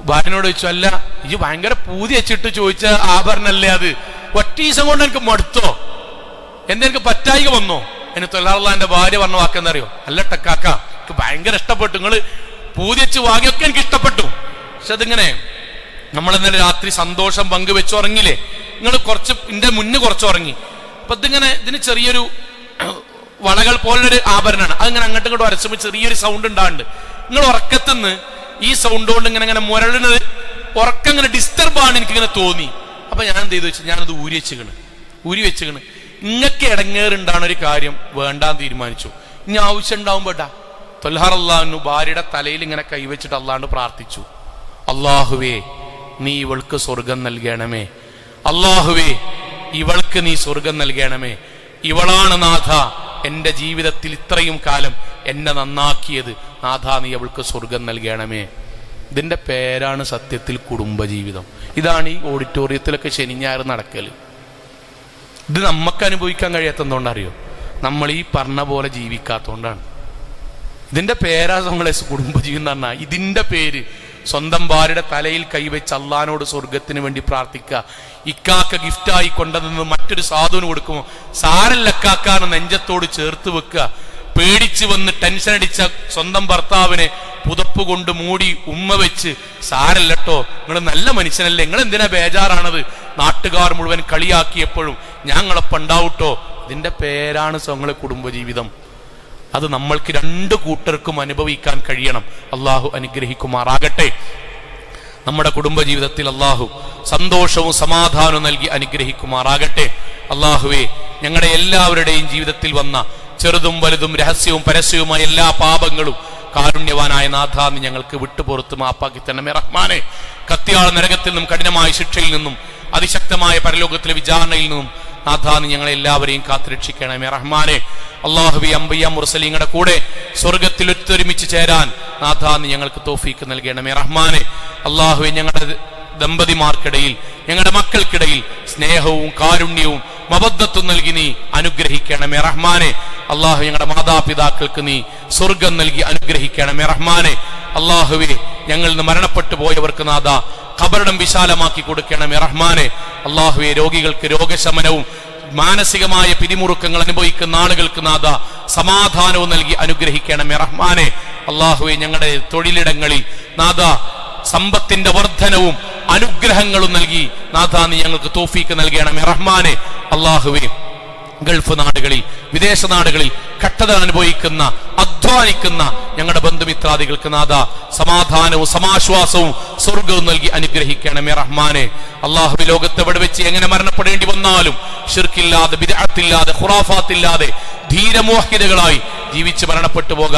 ഭാര്യനോട് ചോദിച്ചു, അല്ല ഈ ഭയങ്കര പൂതി വെച്ചിട്ട് ചോദിച്ച ആഭരണല്ലേ അത്, ഒറ്റീസം കൊണ്ട് എനിക്ക് മടുത്തോ, എന്തെനിക്ക് പറ്റായിക വന്നോ? എന്നെ തൊഴിലാളിന്റെ ഭാര്യ പറഞ്ഞ വാക്കെന്നറിയോ? അല്ല ടക്കാക്ക, എനിക്ക് ഭയങ്കര ഇഷ്ടപ്പെട്ടു, നിങ്ങള് പൂതി വെച്ച് വാങ്ങിയൊക്കെ എനിക്ക് ഇഷ്ടപ്പെട്ടു. പക്ഷെ അതിങ്ങനെ നമ്മൾ ഇന്നലെ രാത്രി സന്തോഷം പങ്കുവെച്ച് ഉറങ്ങില്ലേ, നിങ്ങൾ കുറച്ച് എന്റെ മുന്നേ കുറച്ച് ഉറങ്ങി. അപ്പൊ ഇതിങ്ങനെ ഇതിന് ചെറിയൊരു വളകൾ പോലൊരു ആഭരണമാണ്, അതിങ്ങനെ അങ്ങോട്ടും ഇങ്ങോട്ട് വരച്ചുമ്പോൾ ചെറിയൊരു സൗണ്ട് ഉണ്ടാകുന്നുണ്ട്. നിങ്ങൾ ഉറക്കത്തുനിന്ന് ഈ സൗണ്ട് കൊണ്ട് ഇങ്ങനെ മുരളുന്നത് ഉറക്കം ഇങ്ങനെ ഡിസ്റ്റർബാണ് എനിക്കിങ്ങനെ തോന്നി. അപ്പൊ ഞാൻ എന്ത് ചെയ്തു വെച്ചാൽ ഞാനത് ഊരി വെച്ചിക്കണ്. ഇങ്ങക്ക് ഇടങ്ങേറുണ്ടാണ് ഒരു കാര്യം വേണ്ടാന്ന് തീരുമാനിച്ചു. ഇനി ആവശ്യം ഉണ്ടാവുമ്പോ തൊൽഹാറല്ലാഹു ഭാര്യയുടെ തലയിൽ ഇങ്ങനെ കൈവച്ചിട്ട് അള്ളാണ്ട് പ്രാർത്ഥിച്ചു, അള്ളാഹുവേ നീ ഇവൾക്ക് സ്വർഗം നൽകണമേ, അള്ളാഹുവേ ഇവൾക്ക് നീ സ്വർഗം നൽകണമേ, ഇവളാണ് നാഥ എന്റെ ജീവിതത്തിൽ ഇത്രയും കാലം എന്നെ നന്നാക്കിയത്, നാഥ നീ അവൾക്ക് സ്വർഗം നൽകണമേ. ഇതിന്റെ പേരാണ് സത്യത്തിൽ കുടുംബജീവിതം. ഇതാണ് ഈ ഓഡിറ്റോറിയത്തിലൊക്കെ ശനി ഞായർ നടക്കല്. ഇത് നമുക്ക് അനുഭവിക്കാൻ കഴിയാത്തതുകൊണ്ടറിയോ? നമ്മൾ ഈ പറഞ്ഞ പോലെ ജീവിക്കാത്തതുകൊണ്ടാണ്. ഇതിന്റെ പേരാ നമ്മളെ കുടുംബജീവിതം എന്ന് പറഞ്ഞാൽ. ഇതിന്റെ പേര് സ്വന്തം ഭാര്യയുടെ തലയിൽ കൈവച്ച് അള്ളഹാനോട് സ്വർഗത്തിന് വേണ്ടി പ്രാർത്ഥിക്കുക. ഇക്കാക്ക ഗിഫ്റ്റായി കൊണ്ടുവന്ന് മറ്റൊരു സാധുവിന് കൊടുക്കുമോ, സാരല്ലക്കാക്കാണ് നെഞ്ചത്തോട് ചേർത്ത് വെക്കുക. പേടിച്ച് വന്ന് ടെൻഷൻ അടിച്ച സ്വന്തം ഭർത്താവിനെ പുതപ്പ് കൊണ്ട് മൂടി ഉമ്മ വെച്ച്, സാരല്ലട്ടോ നിങ്ങൾ നല്ല മനുഷ്യനല്ലേ, നിങ്ങൾ എന്തിനാ ബേജാറാണത്, നാട്ടുകാർ മുഴുവൻ കളിയാക്കിയപ്പോഴും ഞങ്ങളൊപ്പം ഉണ്ടാവട്ടോ. ഇതിന്റെ പേരാണ് സ്വങ്ങളെ കുടുംബജീവിതം. അത് നമ്മൾക്ക് രണ്ടു കൂട്ടർക്കും അനുഭവിക്കാൻ കഴിയണം. അള്ളാഹു അനുഗ്രഹിക്കുമാറാകട്ടെ. നമ്മുടെ കുടുംബജീവിതത്തിൽ അള്ളാഹു സന്തോഷവും സമാധാനവും നൽകി അനുഗ്രഹിക്കുമാറാകട്ടെ. അള്ളാഹുവേ ഞങ്ങളുടെ എല്ലാവരുടെയും ജീവിതത്തിൽ വന്ന ചെറുതും വലുതും രഹസ്യവും പരസ്യവുമായ എല്ലാ പാപങ്ങളും കാരുണ്യവാനായ നാഥ നീ ഞങ്ങൾക്ക് വിട്ടുപുറത്ത് മാപ്പാക്കി തരണമേ റഹ്മാനെ. കത്തിയാൾ നരകത്തിൽ നിന്നും കഠിനമായ ശിക്ഷയിൽ നിന്നും അതിശക്തമായ പരലോകത്തിലെ വിചാരണയിൽ നിന്നും നാഥ നീ ഞങ്ങളെ എല്ലാവരെയും കാത്തുരക്ഷിക്കണമേ റഹ്മാനെ. അല്ലാഹുവേ അംബിയ മുർസലീങ്ങളുടെ കൂടെ സ്വർഗത്തിൽ ഒത്തൊരുമിച്ച് ചേരാൻ നാഥ നീ ഞങ്ങൾക്ക് തൗഫീക്ക് നൽകണമേ റഹ്മാനെ. അല്ലാഹുവേ ഞങ്ങളുടെ ദമ്പതിമാർക്കിടയിൽ ഞങ്ങളുടെ മക്കൾക്കിടയിൽ സ്നേഹവും കാരുണ്യവും മബദ്ധത്തും നൽകി നീ അനുഗ്രഹിക്കണമേ റഹ്മാനെ. അല്ലാഹു ഞങ്ങളുടെ മാതാപിതാക്കൾക്ക് നീ സ്വർഗം നൽകി അനുഗ്രഹിക്കണമേ റഹ്മാനെ. അല്ലാഹുവേ ഞങ്ങളിൽ നിന്ന് മരണപ്പെട്ടു പോയവർക്ക് നാഥ ഖബറിടം വിശാലമാക്കി കൊടുക്കണമേ റഹ്മാനെ. അല്ലാഹുവേ രോഗികൾക്ക് രോഗശമനവും മാനസികമായ പിരിമുറുക്കങ്ങൾ അനുഭവിക്കുന്ന ആളുകൾക്ക് നാഥ സമാധാനവും നൽകി അനുഗ്രഹിക്കണമേ റഹ്മാനെ. അല്ലാഹുവേ ഞങ്ങളുടെ തൊഴിലിടങ്ങളിൽ നാഥ സമ്പത്തിന്റെ വർധനവും അനുഗ്രഹങ്ങളും നൽകി നാഥ നീ ഞങ്ങൾക്ക് തൗഫീക്ക് നൽകണമേ റഹ്മാനെ. അല്ലാഹുവേ ഗൾഫ് നാടുകളിൽ വിദേശ നാടുകളിൽ കഷ്ടത അനുഭവിക്കുന്ന അധ്വാനിക്കുന്ന ഞങ്ങളുടെ ബന്ധുമിത്രാദികൾക്ക് നാഥ സമാധാനവും സമാശ്വാസവും സ്വർഗവും നൽകി അനുഗ്രഹിക്കണമേ റഹ്മാനെ. അല്ലാഹുവേ ലോകത്ത് എവിടെ വെച്ച് എങ്ങനെ മരണപ്പെടേണ്ടി വന്നാലും ശിർക്കില്ലാതെ ബിദ്അത്തില്ലാതെ ഖുറാഫാത്തില്ലാതെ ധീരമോഹിതകളായി ജീവിച്ച് മരണപ്പെട്ടു പോകാൻ